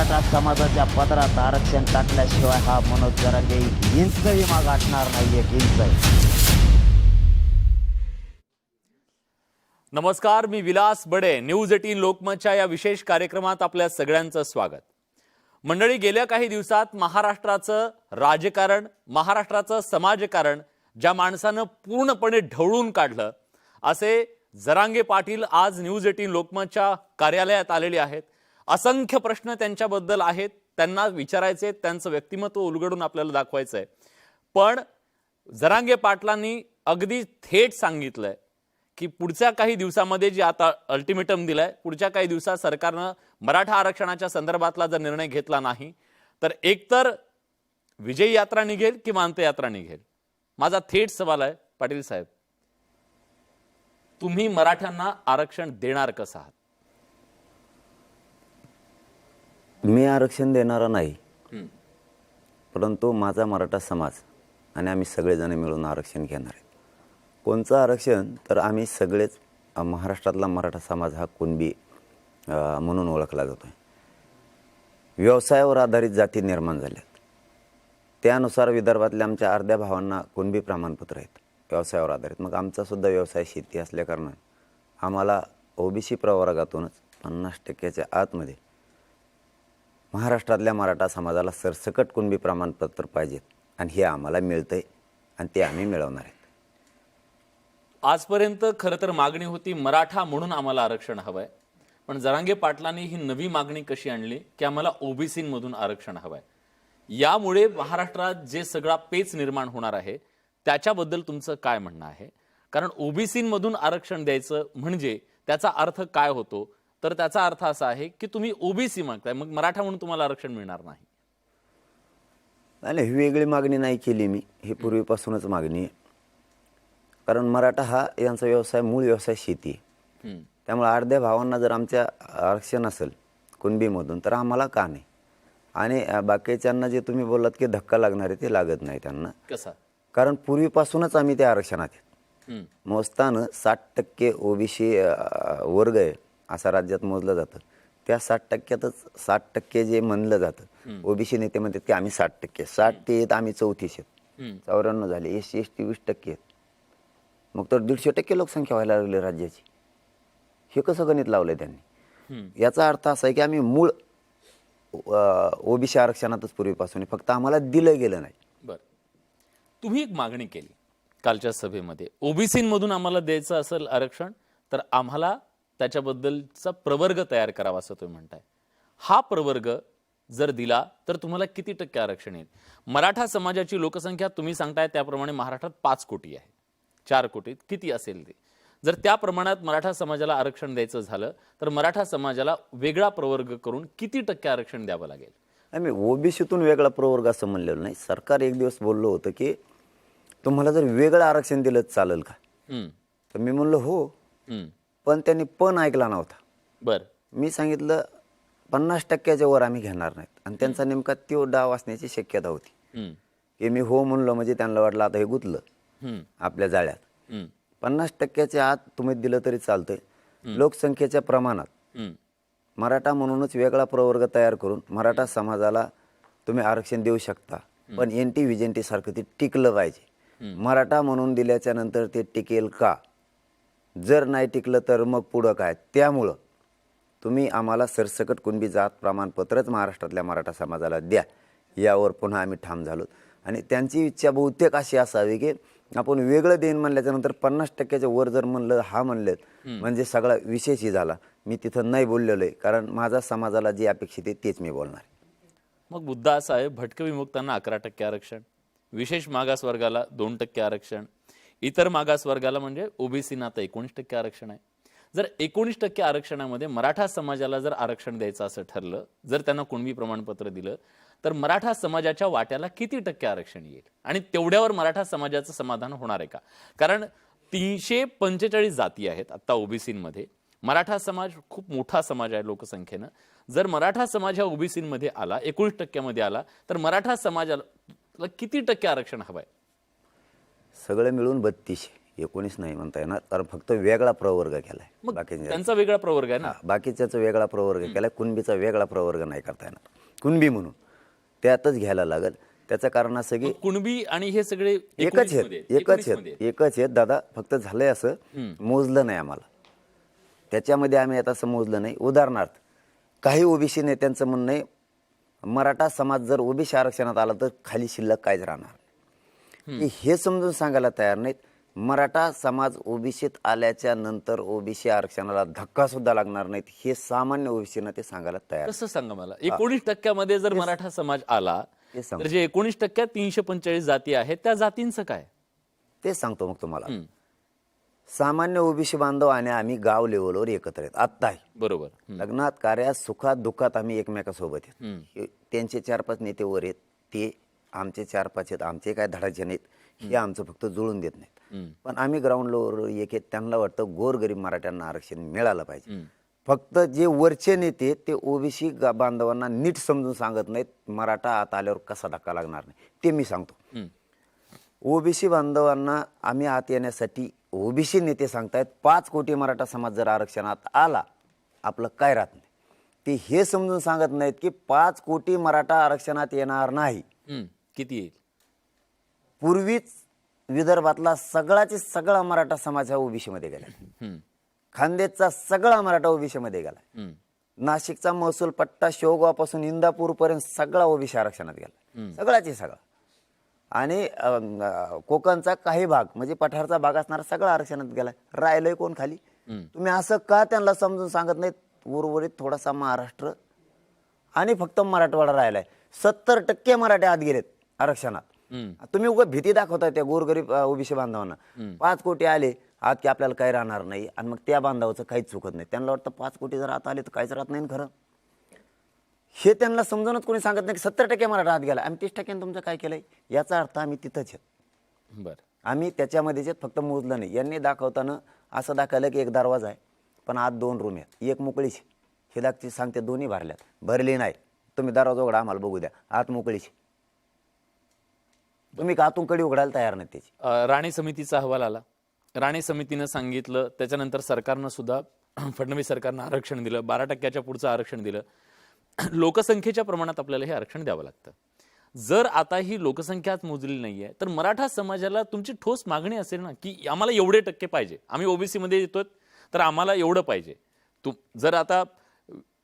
मराठा समाजाच्या पदरात आरक्षण टाकल्याशिवाय हा मनोज जरांगे इंचही माग हटणार नाहीये. इंचही. नमस्कार, मी विलास बडे. न्यूज 18 लोकमतच्या या विशेष कार्यक्रमात आपल्या सगळ्यांचं स्वागत. मंडळी, गेल्या काही दिवसात महाराष्ट्राचं राजकारण, महाराष्ट्राचं समाजकारण ज्या माणसानं पूर्णपणे ढवळून काढलं, असे जरांगे पाटील आज न्यूज 18 लोकमतच्या कार्यालयात आलेले आहेत. असंख्य प्रश्न त्यांच्याबद्दल आहेत, त्यांना विचारायचे, त्यांचं व्यक्तिमत्व उलगडून आपल्याला दाखवायचंय. पण जरांगे पाटलांनी अगदी थेट सांगितलंय की पुढच्या काही दिवसामध्ये जे आता अल्टिमेटम दिलाय, पुढच्या काही दिवसात सरकारनं मराठा आरक्षणाच्या संदर्भातला जर निर्णय घेतला नाही तर एकतर विजय यात्रा निघेल किंवा अंत्ययात्रा निघेल. माझा थेट सवाल आहे, पाटील साहेब, तुम्ही मराठ्यांना आरक्षण देणार कसं आहात? मी आरक्षण देणारा नाही, परंतु माझा मराठा समाज आणि आम्ही सगळेजण मिळून आरक्षण घेणार आहे. कोणचं आरक्षण? तर आम्ही सगळेच महाराष्ट्रातला मराठा समाज हा कुणबी म्हणून ओळखला जातो. व्यवसायावर आधारित जाती निर्माण झाल्यात, त्यानुसार विदर्भातल्या आमच्या अर्ध्या भावांना कुणबी प्रमाणपत्र आहेत व्यवसायावर आधारित. मग आमचा सुद्धा व्यवसाय शेती असल्याकारणाने आम्हाला ओबीसी प्रवर्गातूनच 50% आतमध्ये महाराष्ट्रातल्या मराठा समाजाला सरसकट कुणबी प्रमाणपत्र पाहिजेत आणि हे आम्हाला मिळतंय आणि ते आम्ही मिळवणार आहेत. आजपर्यंत खरं तर मागणी होती मराठा म्हणून आम्हाला आरक्षण हवंय, पण जरांगे पाटलांनी ही नवी मागणी कशी आणली की आम्हाला ओबीसीमधून आरक्षण हवंय. यामुळे महाराष्ट्रात जे सगळा पेच निर्माण होणार आहे त्याच्याबद्दल तुमचं काय म्हणणं आहे? कारण ओबीसीमधून आरक्षण द्यायचं म्हणजे त्याचा अर्थ काय होतो? तर त्याचा अर्थ असा आहे की तुम्ही ओबीसी मागताय, मग मराठा म्हणून तुम्हाला आरक्षण मिळणार नाही. नाही, ही वेगळी मागणी नाही केली मी, ही पूर्वीपासूनच मागणी आहे. कारण मराठा हा यांचा व्यवसाय, मूळ व्यवसाय शेती आहे. त्यामुळे अर्ध्या भावांना जर आमच्या आरक्षण असेल कुणबीमधून तर आम्हाला का नाही? आणि बाकीच्यांना जे तुम्ही बोललात की धक्का लागणार आहे, ते लागत नाही त्यांना. कसा? कारण पूर्वीपासूनच आम्ही त्या आरक्षणात आहेत. मोजताना 60% ओबीसी वर्ग आहे असं राज्यात मोजलं जातं. त्या 60%तच 60% जे म्हणलं जातं, ओबीसी नेते म्हणतात की आम्ही 60%, 60 ते येत आम्ही 34 आहेत, 94 झाले. एससी एसटी 20% आहेत. मग तर 150% लोकसंख्या व्हायला लागली राज्याची. हे कसं गणित लावलंय त्यांनी? याचा अर्थ असा आहे की आम्ही मूळ ओबीसी आरक्षणातच पूर्वीपासून आहे, फक्त आम्हाला दिलं गेलं नाही. बरं, तुम्ही एक मागणी केली कालच्या सभेमध्ये, ओबीसीमधून आम्हाला द्यायचं असेल आरक्षण तर आम्हाला त्याच्याबद्दलचा प्रवर्ग तयार करावा असं तुम्ही म्हणताय. हा प्रवर्ग जर दिला तर तुम्हाला किती टक्के आरक्षण येईल? मराठा समाजाची लोकसंख्या तुम्ही सांगताय त्याप्रमाणे महाराष्ट्रात 5 कोटी आहे, 4 कोटी किती असेल ते. जर त्या प्रमाणात मराठा समाजाला आरक्षण द्यायचं झालं तर मराठा समाजाला वेगळा प्रवर्ग करून किती टक्के आरक्षण द्यावं लागेल? आम्ही ओबीसीतून वेगळा प्रवर्ग असं म्हणलेलं नाही. सरकार एक दिवस बोललं होतं की तुम्हाला जर वेगळं आरक्षण दिलं चालेल का? तर मी म्हणलं हो, पण त्यांनी पण ऐकला नव्हता. बरं, मी सांगितलं 50%च्या वर आम्ही घेणार नाहीत, आणि त्यांचा नेमका तो डाव असण्याची शक्यता होती की मी हो म्हणलो म्हणजे त्यांना वाटलं आता हे गुतलं आपल्या जाळ्यात. 50%च्या आत तुम्ही दिलं तरी चालतंय. लोकसंख्येच्या प्रमाणात मराठा म्हणूनच वेगळा प्रवर्ग तयार करून मराठा समाजाला तुम्ही आरक्षण देऊ शकता, पण एनटी व्हिजेंटी सारखं ते टिकलं पाहिजे. मराठा म्हणून दिल्याच्या नंतर ते टिकेल का? जर नाही टिकलं तर मग पुढं काय? त्यामुळं तुम्ही आम्हाला सरसकट कुणबी जात प्रमाणपत्रच महाराष्ट्रातल्या मराठा समाजाला द्या, यावर पुन्हा आम्ही ठाम झालो. आणि त्यांची इच्छा बहुतेक अशी असावी की आपण वेगळं देईन म्हणल्याच्या नंतर 50%च्या वर जर म्हणलं हा म्हणलेत म्हणजे सगळा विषयही झाला. मी तिथं नाही बोललेलो आहे, कारण माझा समाजाला जे अपेक्षित आहे तेच मी बोलणार. मग मुद्दा असा आहे, भटके विमुक्तांना 11% आरक्षण, विशेष मागासवर्गाला 2% आरक्षण, इतर मागासवर्गाला म्हणजे ओबीसीना आता 19% आरक्षण आहे. जर 19% आरक्षणामध्ये मराठा समाजाला जर आरक्षण द्यायचं असं ठरलं, जर त्यांना कुणबी प्रमाणपत्र दिलं तर मराठा समाजाच्या वाट्याला किती टक्के आरक्षण येईल? आणि तेवढ्यावर मराठा समाजाचं समाधान होणार आहे का? कारण 345 जाती आहेत आता ओबीसीमध्ये. मराठा समाज खूप मोठा समाज आहे लोकसंख्येनं. जर मराठा समाज हा ओबीसीमध्ये आला, 19% आला, तर मराठा समाजाला किती टक्के आरक्षण हवंय? सगळं मिळून 32. 19 नाही म्हणता येणार, कारण फक्त वेगळा प्रवर्ग केलाय. मग बाकीच्या त्यांचा वेगळा प्रवर्ग आहे ना. बाकीच्याचा वेगळा प्रवर्ग केलाय, कुणबीचा वेगळा प्रवर्ग नाही करता येणार. कुणबी म्हणून त्यातच घ्यायला लागेल. त्याचं कारण असं की मग कुणबी आणि हे सगळे एकच 19 आहेत, मध्ये, एकच 19 मध्ये. आहेत, एकच आहेत दादा. फक्त झालंय असं, मोजलं नाही आम्हाला त्याच्यामध्ये. आम्ही आता असं मोजलं नाही. उदाहरणार्थ काही ओबीसी नेत्यांचं म्हणणं आहे, मराठा समाज जर ओबीसी आरक्षणात आला तर खाली शिल्लक काहीच राहणार नाही. ते हे समजून सांगायला तयार नाहीत. मराठा समाज ओबीसीत आल्याच्या नंतर ओबीसी आरक्षणाला धक्का सुद्धा लागणार नाहीत, हे सामान्य ओबीसीनं ते सांगायला तयार. कसं सांगा मला. 19% जर मराठा समाज आला ते सांग तर जे 19% 345 जाती आहेत त्या जातींचं काय? ते सांगतो मग तुम्हाला. सामान्य ओबीसी बांधव आणि आम्ही गाव लेवलवर एकत्र आहेत आत्ताही. बरोबर. लग्नात, कार्यात, सुखात, दुःखात आम्ही एकमेकासोबत आहेत. त्यांचे 4-5 नेते वर आहेत, ते आमचे 4-5 आहेत. आमचे काय धडाचे नाहीत, हे आमचं फक्त जुळून देत नाहीत. पण आम्ही ग्राउंड लेवलवर एक आहेत. त्यांना वाटतं गोरगरीब मराठ्यांना आरक्षण मिळालं पाहिजे. फक्त जे वरचे नेते ते ओबीसी बांधवांना नीट समजून सांगत नाहीत, मराठा आत आल्यावर कसा धक्का लागणार नाही ते मी सांगतो. ओबीसी बांधवांना आम्ही आत येण्यासाठी ओबीसी नेते सांगतायत 5 कोटी मराठा समाज जर आरक्षणात आला आपलं काय राहत नाही. ते हे समजून सांगत नाहीत की 5 कोटी मराठा आरक्षणात येणार नाही. किती येईल? पूर्वीच विदर्भातला सगळा मराठा समाज हा ओबीसी मध्ये गेला. खानदेशचा सगळा मराठा ओबीसी मध्ये गेला. नाशिकचा महसूल पट्टा शेवगावपासून इंदापूर पर्यंत सगळा ओबीसी आरक्षणात गेला, सगळाची सगळा. आणि कोकणचा काही भाग म्हणजे पठारचा भाग असणारा सगळा आरक्षणात गेलाय. राहिलंय कोण खाली? तुम्ही असं का त्यांना समजून सांगत नाहीत? उर्वरित थोडासा महाराष्ट्र आणि फक्त मराठवाडा राहिलाय. 70% मराठे आत गेलेत आरक्षणात. तुम्ही उगा भीती दाखवताय त्या गोरगरीब ओबीसी बांधवांना. 5 कोटी आले आत की आपल्याला काही राहणार नाही, आणि मग त्या बांधवाचं काहीच चुकत नाही. त्यांना वाटतं 5 कोटी जर आत आले तर काहीच राहत नाही. खरं हे त्यांना समजूनच कोणी सांगत नाही की 70% मराठा आत गेला, आम्ही 30% तुमचं काय केलंय. याचा अर्थ आम्ही तिथंच आहेत. बर. आम्ही त्याच्यामध्येच आहेत, फक्त मोजलं नाही. यांनी दाखवताना असं दाखवलं की एक दरवाजा आहे पण आत 2 रूम आहेत, एक मोकळीची. हे दाखची सांगते दोन्ही भरल्यात. भरली नाही, तुम्ही दरवाजा उघडा आम्हाला बघू द्या, आत मोकळीची. तुम्ही का आतून कडी उघडायला तयार नाही त्याची. राणे समितीचा अहवाल आला. राणे समितीनं सांगितलं, त्याच्यानंतर सरकारनं सुद्धा फडणवीस सरकारनं आरक्षण दिलं, 12% पुढचं आरक्षण दिलं. लोकसंख्येच्या प्रमाणात आपल्याला हे आरक्षण द्यावं लागतं. जर आता ही लोकसंख्याच मोजली नाहीये तर मराठा समाजाला तुमची ठोस मागणी असेल ना की आम्हाला एवढे टक्के पाहिजे, आम्ही ओबीसी मध्ये येतोय तर आम्हाला एवढं पाहिजे. जर आता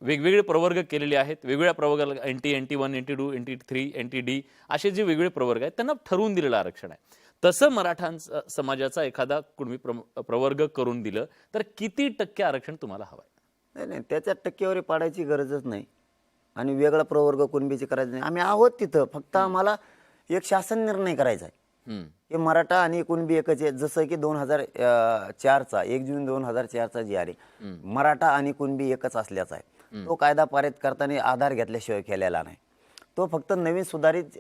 वेगवेगळे प्रवर्ग केलेले आहेत, वेगवेगळ्या प्रवर्गाला NT1, NT2, NT3, NTD असे जे वेगवेगळे प्रवर्ग आहेत त्यांना ठरवून दिलेलं आरक्षण आहे. तसं मराठा समाजाचा एखादा कुणबी प्रवर्ग करून दिलं तर किती टक्के आरक्षण तुम्हाला हवंय? नाही नाही, त्याच्यात टक्केवारी पाडायची गरजच नाही आणि वेगळा प्रवर्ग कुणबीची करायचं नाही. आम्ही आहोत तिथं, फक्त आम्हाला एक शासन निर्णय करायचा आहे की मराठा आणि कुणबी एकच आहे. जसं की 2004चा 1 जून 2004चा जी आहे, मराठा आणि कुणबी एकच असल्याचा आहे. तो कायदा पारित करताना आधार घेतल्याशिवाय केलेला नाही. तो फक्त नवीन सुधारित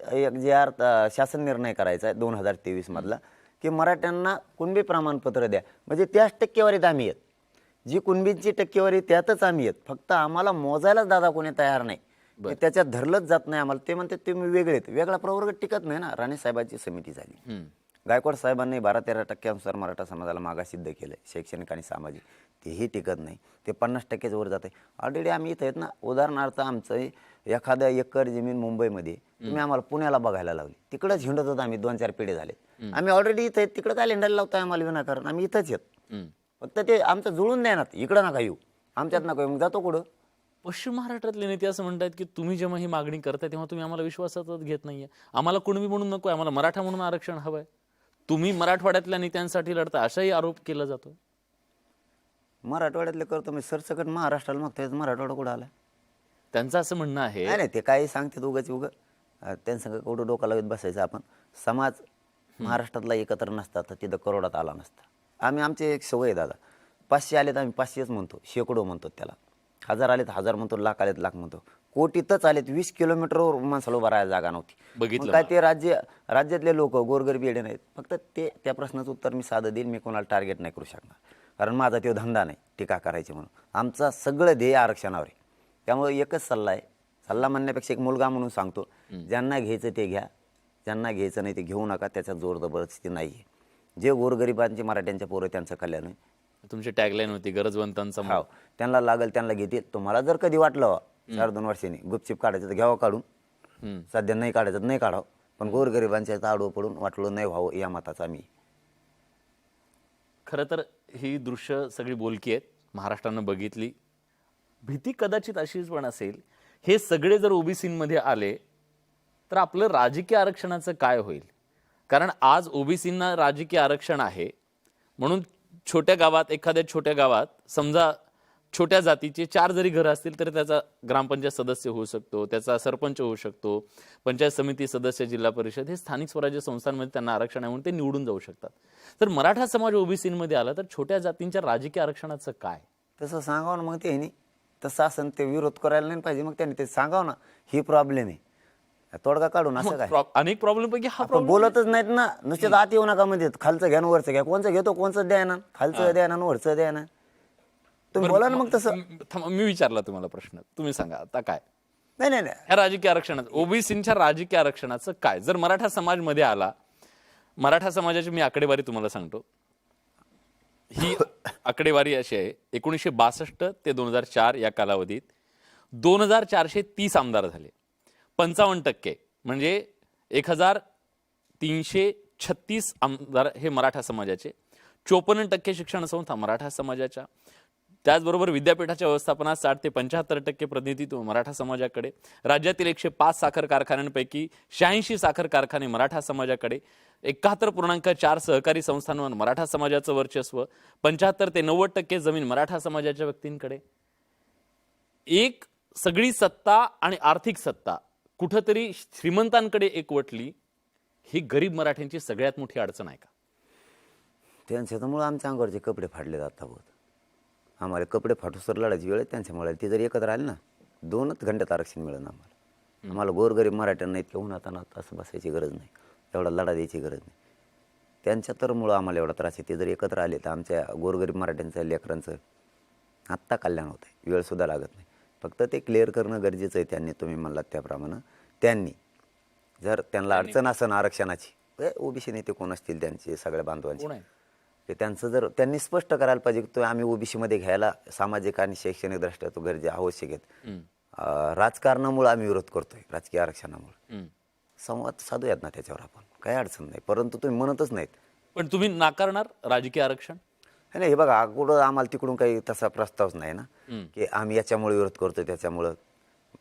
शासन निर्णय करायचा आहे 2023 मधला की मराठ्यांना कुणबी प्रमाणपत्र द्या, म्हणजे त्याच टक्केवारीत आम्ही आहेत. जी कुणबींची टक्केवारी त्यातच आम्ही आहेत, फक्त आम्हाला मोजायलाच दादा कोणी तयार नाही, त्याच्यात धरलंच जात नाही आम्हाला. ते म्हणते तुम्ही वेगळे आहेत. वेगळा प्रवर्ग टिकत नाही ना. राणे साहेबांची समिती झाली, गायकवाड साहेबांनी 12-13% मराठा समाजाला मागासिद्ध केलंय, शैक्षणिक आणि सामाजिक. तेही टिकत नाही, ते 50%च वर जाते. ऑलरेडी आम्ही इथं आहेत ना. उदाहरणार्थ आमचं एखाद्या एकर जमीन मुंबईमध्ये तुम्ही आम्हाला पुण्याला बघायला लावली, तिकडंच हिंडत होतो आम्ही. 2-4 पिढे झाले आम्ही ऑलरेडी इथं आहेत. तिकडं काय हिंडायला लावताय आम्हाला विनाकारण? आम्ही इथंच आहेत. फक्त ते आमचं जुळून द्या ना. इकडं नका येऊ, आमच्यात नका येऊ. मग जातो कुठं? पश्चिम महाराष्ट्रातले नेते असं म्हणतात की तुम्ही जेव्हा ही मागणी करताय तेव्हा तुम्ही आम्हाला विश्वासातच घेत नाहीये. आम्हाला कुणबी म्हणून नकोय, आम्हाला मराठा म्हणून आरक्षण हवंय. तुम्ही मराठवाड्यातल्या नेत्यांसाठी लढता असाही आरोप केला जातो. मराठवाड्यातले करतो मी सरसकट महाराष्ट्राला मागतोय, मराठवाडा कुठं आला? त्यांचं असं म्हणणं आहे. नाही ते काही सांगतात उगाच त्यांचं कुठं डोका लावत बसायचं आपण. समाज महाराष्ट्रातला एकत्र नसता तर तिथं करोडात आला नसता. आमची एक सवय दादा, 500 आलेत आम्ही 500च म्हणतो, शेकडो म्हणतो त्याला. 1000 आलेत 1000 म्हणतो, लाख आलेत लाख म्हणतो. कोटीतच आलेत. 20 किलोमीटरवर माणसाला उभा राहायला जागा नव्हती. बघितलं काय ते राज्यातले लोक गोरगरीब येडे नाहीत. फक्त त्या प्रश्नाचं उत्तर मी साधं देईन. मी कोणाला टार्गेट नाही करू शकणार, कारण माझा तो धंदा नाही टीका करायची म्हणून. आमचा सगळं ध्येय आरक्षणावर आहे. त्यामुळे एकच सल्ला आहे, सल्ला म्हणण्यापेक्षा एक मुलगा म्हणून सांगतो, ज्यांना घ्यायचं ते घ्या, ज्यांना घ्यायचं नाही ते घेऊ नका. त्याच्यात जोर जबरदस्ती नाही आहे. जे गोरगरिबांचे मराठ्यांच्या पोरं त्यांचं कल्याण होईल. तुमची टॅगलाईन होती गरजवंतांचा हो, त्यांना लागेल त्यांना घेतील. तुम्हाला जर कधी वाटलं 4-2 वर्षांनी गुपचिप काढायचं तर घ्यावं काढून, सध्या नाही काढायचं तर नाही काढावं, पण गोरगरिबांच्या आडवं पडून वाटलं नाही व्हावं या मताचा मी. खरं तर ही दृश्य सगळी बोलकी आहेत, महाराष्ट्रानं बघितली. भीती कदाचित अशीच पण असेल, हे सगळे जर ओबीसीमध्ये आले तर आपलं राजकीय आरक्षणाचं काय होईल? कारण आज ओबीसींना राजकीय आरक्षण आहे म्हणून छोट्या गावात, एखाद्या छोट्या गावात समजा छोट्या जातीचे 4 जरी घरं असतील तरी त्याचा ग्रामपंचायत सदस्य होऊ शकतो, त्याचा सरपंच होऊ शकतो, पंचायत समिती सदस्य, जिल्हा परिषद, हे स्थानिक स्वराज्य संस्थांमध्ये त्यांना आरक्षण आहे म्हणून ते निवडून जाऊ शकतात. तर मराठा समाज ओबीसीमध्ये आला तर छोट्या जातींच्या राजकीय आरक्षणाचं काय? तसं सांगावं ना मग त्यांनी. तसं असं ते विरोध करायला नाही पाहिजे. मग त्यांनी ते सांगावं ना, ही प्रॉब्लेम आहे, तोडगा काढून असं काय. अनेक प्रॉब्लेम पैकी हा आपण बोलतच नाहीत ना, नुसतं आत येऊ नका म्हणजे खालचं घ्या ना वरचं घ्या, कोणचं घेतो कोणचं द्या ना, खालचं द्या ना वरचं द्या ना. तुम्ही बोला ना मग तसं. थांबा, मी विचारला तुम्हाला प्रश्न, तुम्ही सांगा आता काय नाही नाही नाही ह्या राजकीय आरक्षणाचं, ओबीसीच्या राजकीय आरक्षणाचं काय? जर मराठा समाज मध्ये आला, मराठा समाजाची मी आकडेवारी तुम्हाला सांगतो. ही आकडेवारी अशी आहे, 1962 ते 2004 या कालावधीत 2430 आमदार झाले. 55% म्हणजे 1336 आमदार हे मराठा समाजाचे, 54% शिक्षण संस्था मराठा समाजाच्या, त्याचबरोबर विद्यापीठाच्या व्यवस्थापनात 60 ते 75% प्रतिनिधित्व मराठा समाजाकडे, राज्यातील 105 साखर कारखान्यांपैकी 86 साखर कारखाने मराठा समाजाकडे, 71.4 सहकारी संस्थांवर मराठा समाजाचं वर्चस्व, 75 ते 90% जमीन मराठा समाजाच्या व्यक्तींकडे. एक सगळी सत्ता आणि आर्थिक सत्ता कुठंतरी श्रीमंतांकडे एकवटली, ही गरीब मराठ्यांची सगळ्यात मोठी अडचण आहे का? त्यांच्यामुळे आमच्या अंगावरचे कपडे फाडले जातात. बहुत आम्हाला कपडे फाटू सर लढायची वेळ त्यांच्यामुळे. ते जर एकत्र आले ना 2च घंट्यात आरक्षण मिळेल आम्हाला. आम्हाला गोरगरीब मराठ्यांना इतके उन्हातानात असं बसायची गरज नाही, एवढा लढा द्यायची गरज नाही. त्यांच्या तर मुळं आम्हाला एवढा त्रास आहे. ते जर एकत्र आले तर आमच्या गोरगरीब मराठ्यांच्या लेकरांचं आत्ता कल्याण होत आहे, वेळसुद्धा लागत नाही. फक्त ते क्लिअर करणं गरजेचं आहे. त्यांनी तुम्ही म्हणलात त्याप्रमाणे त्यांनी जर त्यांना अडचण असेल आरक्षणाची, ओबीसी नेते कोण असतील त्यांचे सगळ्या बांधवांचे, ते त्यांचं जर त्यांनी स्पष्ट करायला पाहिजे की तो आम्ही ओबीसीमध्ये घ्यायला सामाजिक आणि शैक्षणिक दृष्ट्या तो गरजे आवश्यक आहेत. राजकारणामुळे आम्ही विरोध करतोय, राजकीय आरक्षणामुळे. संवाद साधूयात ना त्याच्यावर आपण, काही अडचण नाही. परंतु तुम्ही म्हणतच नाहीत. पण तुम्ही नाकारणार राजकीय आरक्षण? नाही, हे बघा, कुठं आम्हाला तिकडून काही तसा प्रस्तावच नाही ना की आम्ही याच्यामुळे विरोध करतोय त्याच्यामुळं.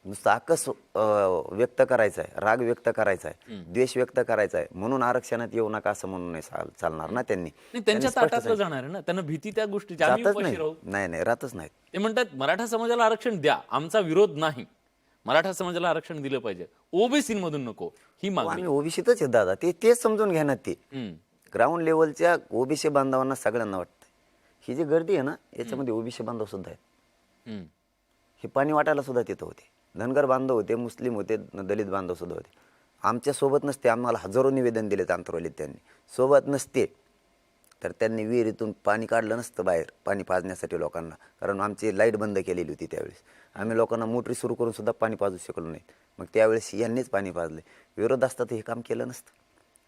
नुसतं आकस व्यक्त करायचा आहे, राग व्यक्त करायचा आहे, द्वेष व्यक्त करायचा आहे म्हणून आरक्षणात येऊ नका असं म्हणून नाही चालणार ना. त्यांनी त्यांच्या ताटातलं जाणार आहे ना, त्यांना भीती त्या गोष्टीची. नाही राहतच नाही. ते म्हणतात मराठा समाजाला आरक्षण द्या, आमचा विरोध नाही, मराठा समाजाला आरक्षण दिलं पाहिजे, ओबीसी मधून नको, ही मागणी. आम्ही ओबीसीतच आहे दादा, तेच समजून घ्या ना. ते ग्राउंड लेवलच्या ओबीसी बांधवांना सगळ्यांना वाटतं ही जी गर्दी आहे ना, याच्यामध्ये ओबीसी बांधव सुद्धा आहेत. हे पाणी वाटायला सुद्धा तिथं होते, धनगर बांधव होते, मुस्लिम होते, दलित बांधव सुद्धा होते. आमच्या सोबत नसते, आम्हाला हजारो निवेदन दिलेत आंतरवालीत. त्यांनी सोबत नसते तर त्यांनी विहिरीतून पाणी काढलं नसतं बाहेर पाणी पाजण्यासाठी लोकांना. कारण आमची लाईट बंद केलेली होती त्यावेळेस. आम्ही लोकांना मोटरी सुरू करून सुद्धा पाणी पाजू शकलो नाहीत. मग त्यावेळेस यांनीच पाणी पाजले. विरोध असता तर हे काम केलं नसतं.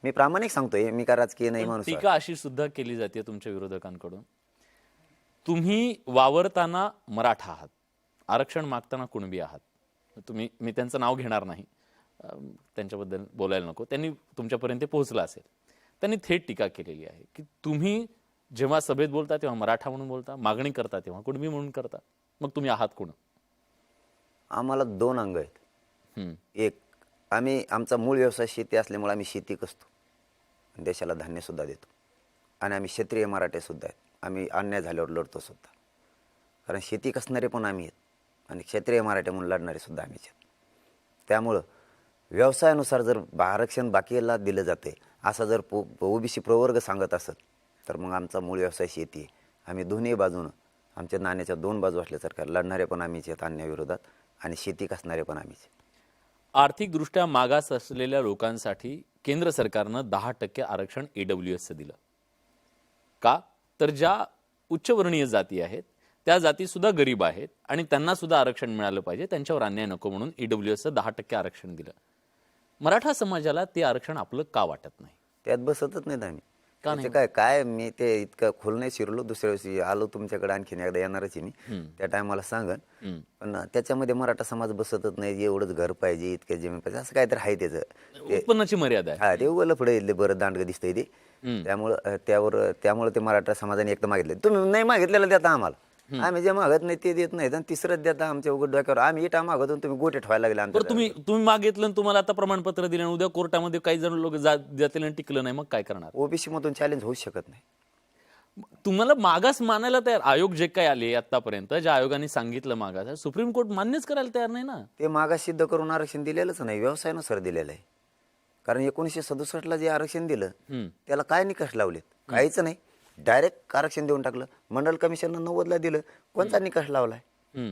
मी प्रामाणिक सांगतोय, मी का राजकीय नाही माणूस. टीका अशी सुद्धा केली जाते तुमच्या विरोधकांकडून, तुम्ही वावरताना मराठा आहात, आरक्षण मागताना कुणबी आहात. तुम्ही, मी त्यांचं नाव घेणार नाही, त्यांच्याबद्दल बोलायला नको, त्यांनी तुमच्यापर्यंत पोहोचलं असेल. त्यांनी थेट टीका केलेली आहे की तुम्ही जेव्हा सभेत बोलता तेव्हा मराठा म्हणून बोलता, मागणी करता तेव्हा कुणबी म्हणून करता, मग तुम्ही आहात कोण? आम्हाला 2 अंग आहेत. एक, आमचा मूळ व्यवसाय शेती असल्यामुळे आम्ही शेती कसतो, देशाला धान्य सुद्धा देतो. आणि आम्ही क्षत्रिय मराठे सुद्धा आहेत. आम्ही अन्याय झाल्यावर लढतो सुद्धा, कारण शेती कसणारे पण आम्ही आहेत आणि क्षत्रिय मराठे म्हणून लढणारे सुद्धा आम्हीच आहेत. त्यामुळं व्यवसायानुसार जर आरक्षण बाकीला दिलं जाते असा जर ओबीसी प्रवर्ग सांगत असत तर मग आमचा मूळ व्यवसाय शेती आहे. आम्ही दोन्ही बाजूनं, आमच्या नाण्याच्या 2 बाजू असल्यासारख्या लढणारे पण आम्हीच आहेत अन्यायाविरोधात, आणि शेती कसणारे पण आम्हीच. आर्थिकदृष्ट्या मागास असलेल्या लोकांसाठी केंद्र सरकारनं 10% आरक्षण ईडब्ल्यूएसचं दिलं का? तर ज्या उच्चवर्णीय जाती आहेत त्या जाती सुद्धा गरीब आहेत आणि त्यांना सुद्धा आरक्षण मिळालं पाहिजे, त्यांच्यावर अन्याय नको म्हणून ईडब्ल्यूएसचं 10% आरक्षण दिलं. मराठा समाजाला ते आरक्षण आपलं का वाटत नाही? त्यात बसतच नाहीत आम्ही. का त्याचे काय काय मी ते इतकं खोल नाही शिरलो. दुसऱ्या दिवशी आलो तुमच्याकडे, आणखीन एकदा येणारच आहे मी, त्या टायमाला सांगन. पण त्याच्यामध्ये मराठा समाज बसतच नाही. एवढंच घर पाहिजे, इतकं जमीन पाहिजे, असं काहीतरी आहे त्याचं. उत्पन्नाची मर्यादा आहे. हा, ते उगलं पुढे येईल बरं दांडगं दिसतंय ते. त्यामुळं त्यामुळे ते मराठा समाजाने एकदा मागितले. तुम्ही नाही मागितलेलं देता आम्हाला, आम्ही जे मागत नाही ते देत नाहीत, आणि तिसरंच देता आमच्या उघड डोक्यावर. आम्ही इटा मागतो तुम्ही गोटे ठेवायला लागले बरं, आमच्या. तुम्ही मागितलं आणि तुम्हाला आता प्रमाणपत्र दिलं आणि उद्या कोर्टामध्ये काही जण लोक जातील आणि टिकलं नाही, मग काय करणार? ओबीसी मधून चॅलेंज होऊ शकत नाही. तुम्हाला मागास मानायला तयार आयोग जे काही आले आतापर्यंत, ज्या आयोगाने सांगितलं मागास, सुप्रीम कोर्ट मान्यच करायला तयार नाही ना. ते मागास सिद्ध करून आरक्षण दिलेलंच नाही, व्यवसायानुसार दिलेलं आहे. कारण 1967ला जे आरक्षण दिलं त्याला काय निकष लावलेत? काहीच नाही. डायरेक्ट आरक्षण देऊन टाकलं. मंडल कमिशननं 90ला दिलं, कोणता निकष लावलाय?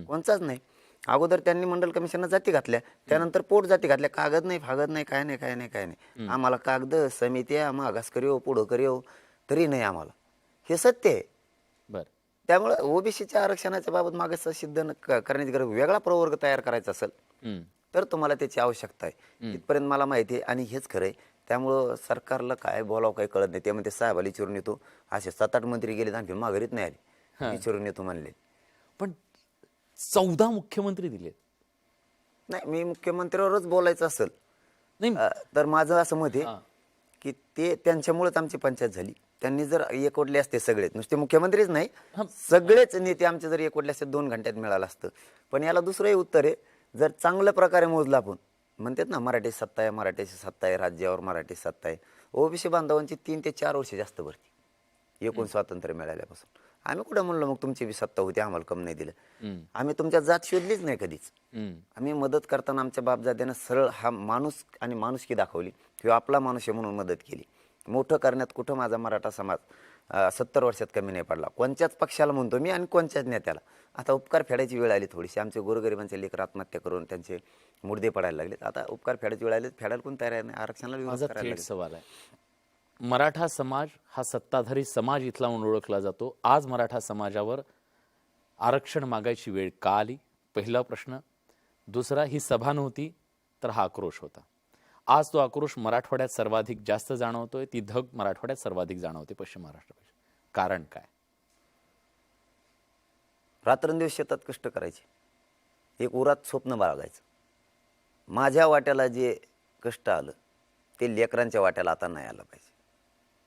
कोणताच नाही. अगोदर त्यांनी मंडल कमिशननं जाती घातल्या, त्यानंतर पोट जाती घातल्या. कागद नाही, फागद नाही, काय नाही, काय नाही, काय नाही. आम्हाला कागद, समित्या, मागास करीव, पुढं करीव, तरी नाही आम्हाला. हे सत्य आहे. बर, त्यामुळे ओबीसीच्या आरक्षणाच्या बाबत मागास सिद्ध करण्याची गरज, वेगळा प्रवर्ग तयार करायचा असेल तर तुम्हाला त्याची आवश्यकता आहे. इथपर्यंत मला माहिती आहे, आणि हेच खरं आहे. त्यामुळं सरकारला काय बोलावं काही कळत नाही. त्यामध्ये साहेबाला विचारून येतो, असे 7-8 मंत्री गेले, आणखी माघारीत नाही आले, विचारून येतो म्हणले. पण 14 मुख्यमंत्री दिले नाही, मी मुख्यमंत्र्यावरच बोलायचं असेल नाही. तर माझं असं मत आहे की ते त्यांच्यामुळेच आमची पंचायत झाली. त्यांनी जर एकवटले असते सगळेच, नुसते मुख्यमंत्रीच नाही, सगळेच नेते आमचे जर एकवटले असते 2 घंट्यात मिळालं असतं. पण याला दुसरंही उत्तर आहे, जर चांगल्या प्रकारे मोजलं आपण, म्हणतात ना मराठी सत्ता आहे, मराठीची सत्ता आहे, राज्यावर मराठी सत्ता आहे. ओबीसी बांधवांची 3 ते 4 वर्ष जास्त भरती एकूण स्वातंत्र्य मिळाल्यापासून. आम्ही कुठं म्हणलो मग तुमची बी सत्ता होती, आम्हाला कम नाही दिलं? आम्ही तुमच्या जात शोधलीच नाही कधीच. आम्ही मदत करताना आमच्या बापजात्यानं सरळ हा माणूस आणि माणुसकी दाखवली, किंवा आपला माणूस आहे म्हणून मदत केली. मोठं करण्यात कुठं माझा मराठा समाज 70 वर्षात कमी नाही पडला. कोणत्याच पक्षाला म्हणतो मी, आणि कोणत्याच नेत्याला. आता उपकार फेडायची वेळ आली थोडीशी. आमचे गोरगरिबांचे लेकर आत्महत्या करून त्यांचे मुर्दे पडायला लागलेत. आता उपकार फेडायची वेळ आली, फेडायला कोण तयार नाही. आरक्षणाला विरोध माझा करायला थेट लागले. सवाल आहे, मराठा समाज हा सत्ताधारी समाज इथला म्हणून ओळखला जातो. आज मराठा समाजावर आरक्षण मागायची वेळ का आली? पहिला प्रश्न. दुसरा, ही सभा नव्हती तर हा आक्रोश होता. आज तो आक्रोश मराठवाड्यात सर्वाधिक जास्त जाणवतोय, ती धग मराठवाड्यात सर्वाधिक जाणवते पश्चिम महाराष्ट्रापेक्षा. कारण काय? रात्रंदिवस शेतात कष्ट करायचे, एक उरात स्वप्न बाळगायचं. माझ्या वाट्याला जे कष्ट आलं ते लेकरांच्या वाट्याला आता नाही आलं पाहिजे,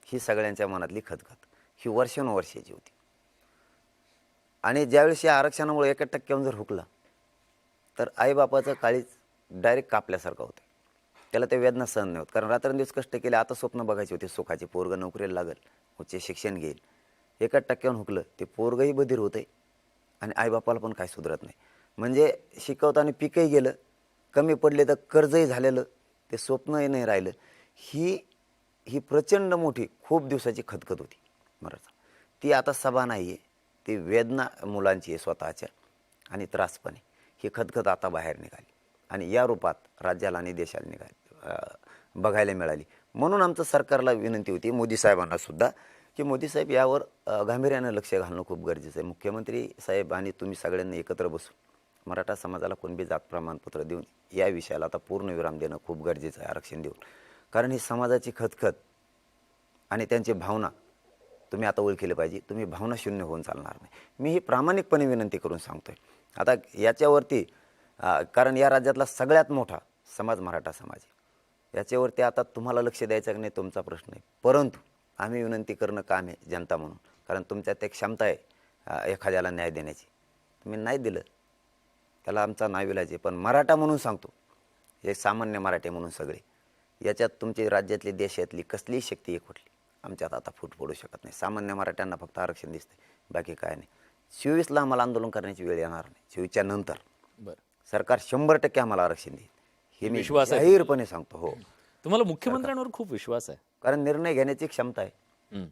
ही सगळ्यांच्या मनातली खतखत ही वर्षानुवर्षाची होती. आणि ज्यावेळेस या आरक्षणामुळे 1% जर हुकला तर आईबापाचं काळीज डायरेक्ट कापल्यासारखं होतं. त्याला ते वेदना सहन नाही होत. कारण रात्रंदिवस कष्ट केले, आता स्वप्न बघायचे होते सुखाचे, पोरगं नोकरीला लागल, उच्च शिक्षण घेईल. 1% हुकलं ते पोरगंही बधीर होतंय, आणि आईबापाला पण काय सुधरत नाही. म्हणजे शिकवताना पिकही गेलं, कमी पडले तर कर्जही झालेलं, ते स्वप्नही नाही राहिलं. ही प्रचंड मोठी खूप दिवसाची खतखत होती मराठा. ती आता सभा नाही आहे, ती वेदना मुलांची आहे स्वतःच्या, आणि त्रासपणे ही खतखत आता बाहेर निघाली, आणि या रूपात राज्याला आणि देशाला बघायला मिळाली. म्हणून आमचं सरकारला विनंती होती, मोदी साहेबांना सुद्धा, की मोदी साहेब यावर गांभीर्यानं लक्ष घालणं खूप गरजेचं आहे. मुख्यमंत्री साहेब आणि तुम्ही सगळ्यांनी एकत्र बसून मराठा समाजाला कोणबी जात प्रमाणपत्र देऊन या विषयाला आता पूर्णविराम देणं खूप गरजेचं आहे, आरक्षण देऊन. कारण ही समाजाची खतखत आणि त्यांची भावना तुम्ही आता ओळखली पाहिजे. तुम्ही भावना शून्य होऊन चालणार नाही. मी ही प्रामाणिकपणे विनंती करून सांगतोय. आता याच्यावरती कारण या राज्यातला सगळ्यात मोठा समाज मराठा समाज आहे, याच्यावरती आता तुम्हाला लक्ष द्यायचं की नाही तुमचा प्रश्न आहे. परंतु आम्ही विनंती करणं काम आहे जनता म्हणून, कारण तुमच्यात एक क्षमता आहे एखाद्याला न्याय देण्याची. तुम्ही नाही दिलं त्याला आमचा नाईलाज आहे. पण मराठा म्हणून सांगतो, हे सामान्य मराठी म्हणून सगळे, याच्यात तुमची राज्यातली देशातली कसलीही शक्ती एकवटली आमच्यात आता फूट पडू शकत नाही. सामान्य मराठ्यांना फक्त आरक्षण दिसते, बाकी काय नाही. 24ला आम्हाला आंदोलन करण्याची वेळ येणार नाही. 24च्या नंतर सरकार 100% आम्हाला आरक्षण देईल, हे मी जाहीरपणे सांगतो. हो, तुम्हाला मुख्यमंत्र्यांवर खूप विश्वास आहे, कारण निर्णय घेण्याची क्षमता आहे.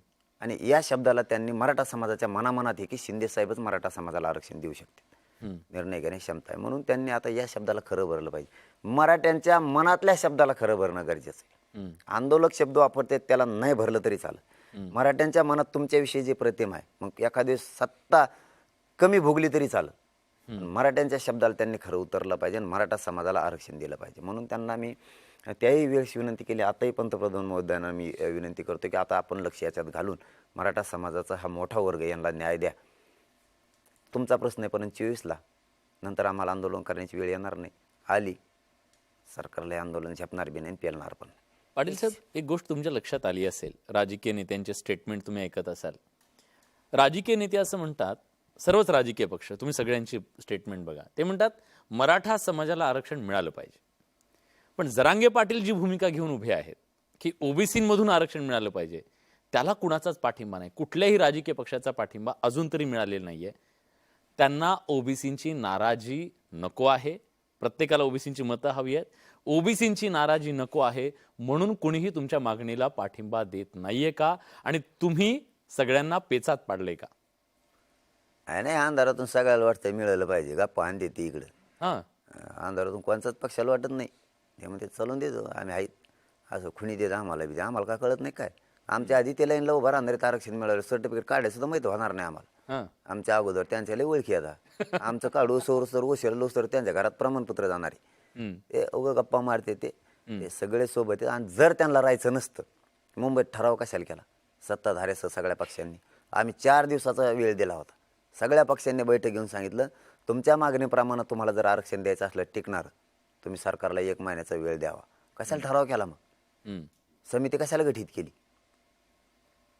आणि या शब्दाला त्यांनी मराठा समाजाच्या मनामनात आहे की शिंदे साहेबच मराठा समाजाला आरक्षण देऊ शकते, निर्णय घेण्याची क्षमता आहे. म्हणून त्यांनी आता या शब्दाला खरं भरलं पाहिजे. मराठ्यांच्या मनातल्या शब्दाला खरं भरणं गरजेचं आहे. आंदोलक शब्द वापरते त्याला नाही भरलं तरी चालेल. मराठ्यांच्या मनात तुमच्याविषयी जे प्रतिमा आहे, मग एखादी सत्ता कमी भोगली तरी चालेल, मराठ्यांच्या शब्दाला त्यांनी खरं उतरलं पाहिजे आणि मराठा समाजाला आरक्षण दिलं पाहिजे. म्हणून त्यांना मी त्याही वेळेस विनंती केली. आताही पंतप्रधान महोदयांना मी विनंती करतो की आता आपण लक्ष याच्यात घालून मराठा समाजाचा हा मोठा वर्ग यांना न्याय द्या. तुमचा प्रश्न आहे पर्यंत 24ला, नंतर आम्हाला आंदोलन करण्याची वेळ येणार नाही. आली, सरकारला हे आंदोलन झेपणार बी नाही, पेलणार पण नाही. पाटील साहेब, एक गोष्ट तुमच्या लक्षात आली असेल, राजकीय नेत्यांचे स्टेटमेंट तुम्ही ऐकत असाल. राजकीय नेते असं म्हणतात, सर्वच राजकीय पक्ष, तुम्ही सगळ्यांची स्टेटमेंट बघा, ते म्हणतात मराठा समाजाला आरक्षण मिळालं पाहिजे. पण जरांगे पाटील जी भूमिका घेऊन उभे आहेत की ओबीसीमधून आरक्षण मिळालं पाहिजे, त्याला कुणाचाच पाठिंबा नाही, कुठल्याही राजकीय पक्षाचा पाठिंबा अजून तरी मिळालेला नाहीये. त्यांना ओबीसींची नाराजी नको आहे, प्रत्येकाला ओबीसींची मतं हवी आहेत, ओबीसींची नाराजी नको आहे म्हणून कुणीही तुमच्या मागणीला पाठिंबा देत नाहीये का? आणि तुम्ही सगळ्यांना पेचात पाडले का? नाही, अंधारातून सगळ्याला वाटतं मिळालं पाहिजे, गप्पा आण देते इकडं. हां, अंधारातून कोणत्याच पक्षाला वाटत नाही, त्यामुळे ते चालून देतो आम्ही आहेत असं खुणी देत आम्हाला बी. आम्हाला काय कळत नाही काय? आमच्या आधी ते लाईनला उभं राहणारे आरक्षण मिळालं, सर्टिफिकेट काढायचं सुद्धा माहिती होणार नाही आम्हाला. हां, आमच्या अगोदर त्यांच्या लई ओळखी आता. आमचं काढू सर ओशिरलो तर त्यांच्या घरात प्रमाणपत्र जाणारे ते उगं गप्पा मारते ते सगळे सोबत आहेत. आणि जर त्यांना राहायचं नसतं, मुंबईत ठराव कशाला केला सत्ताधाऱ्यासह सगळ्या पक्षांनी? आम्ही 4 दिवसाचा वेळ दिला होता. सगळ्या पक्षांनी बैठक घेऊन सांगितलं, तुमच्या मागणीप्रमाणे तुम्हाला जर आरक्षण द्यायचं असलं टिकणार, तुम्ही सरकारला 1 महिन्याचा वेळ द्यावा. कशाला ठराव केला मग? समिती कशाला गठीत केली?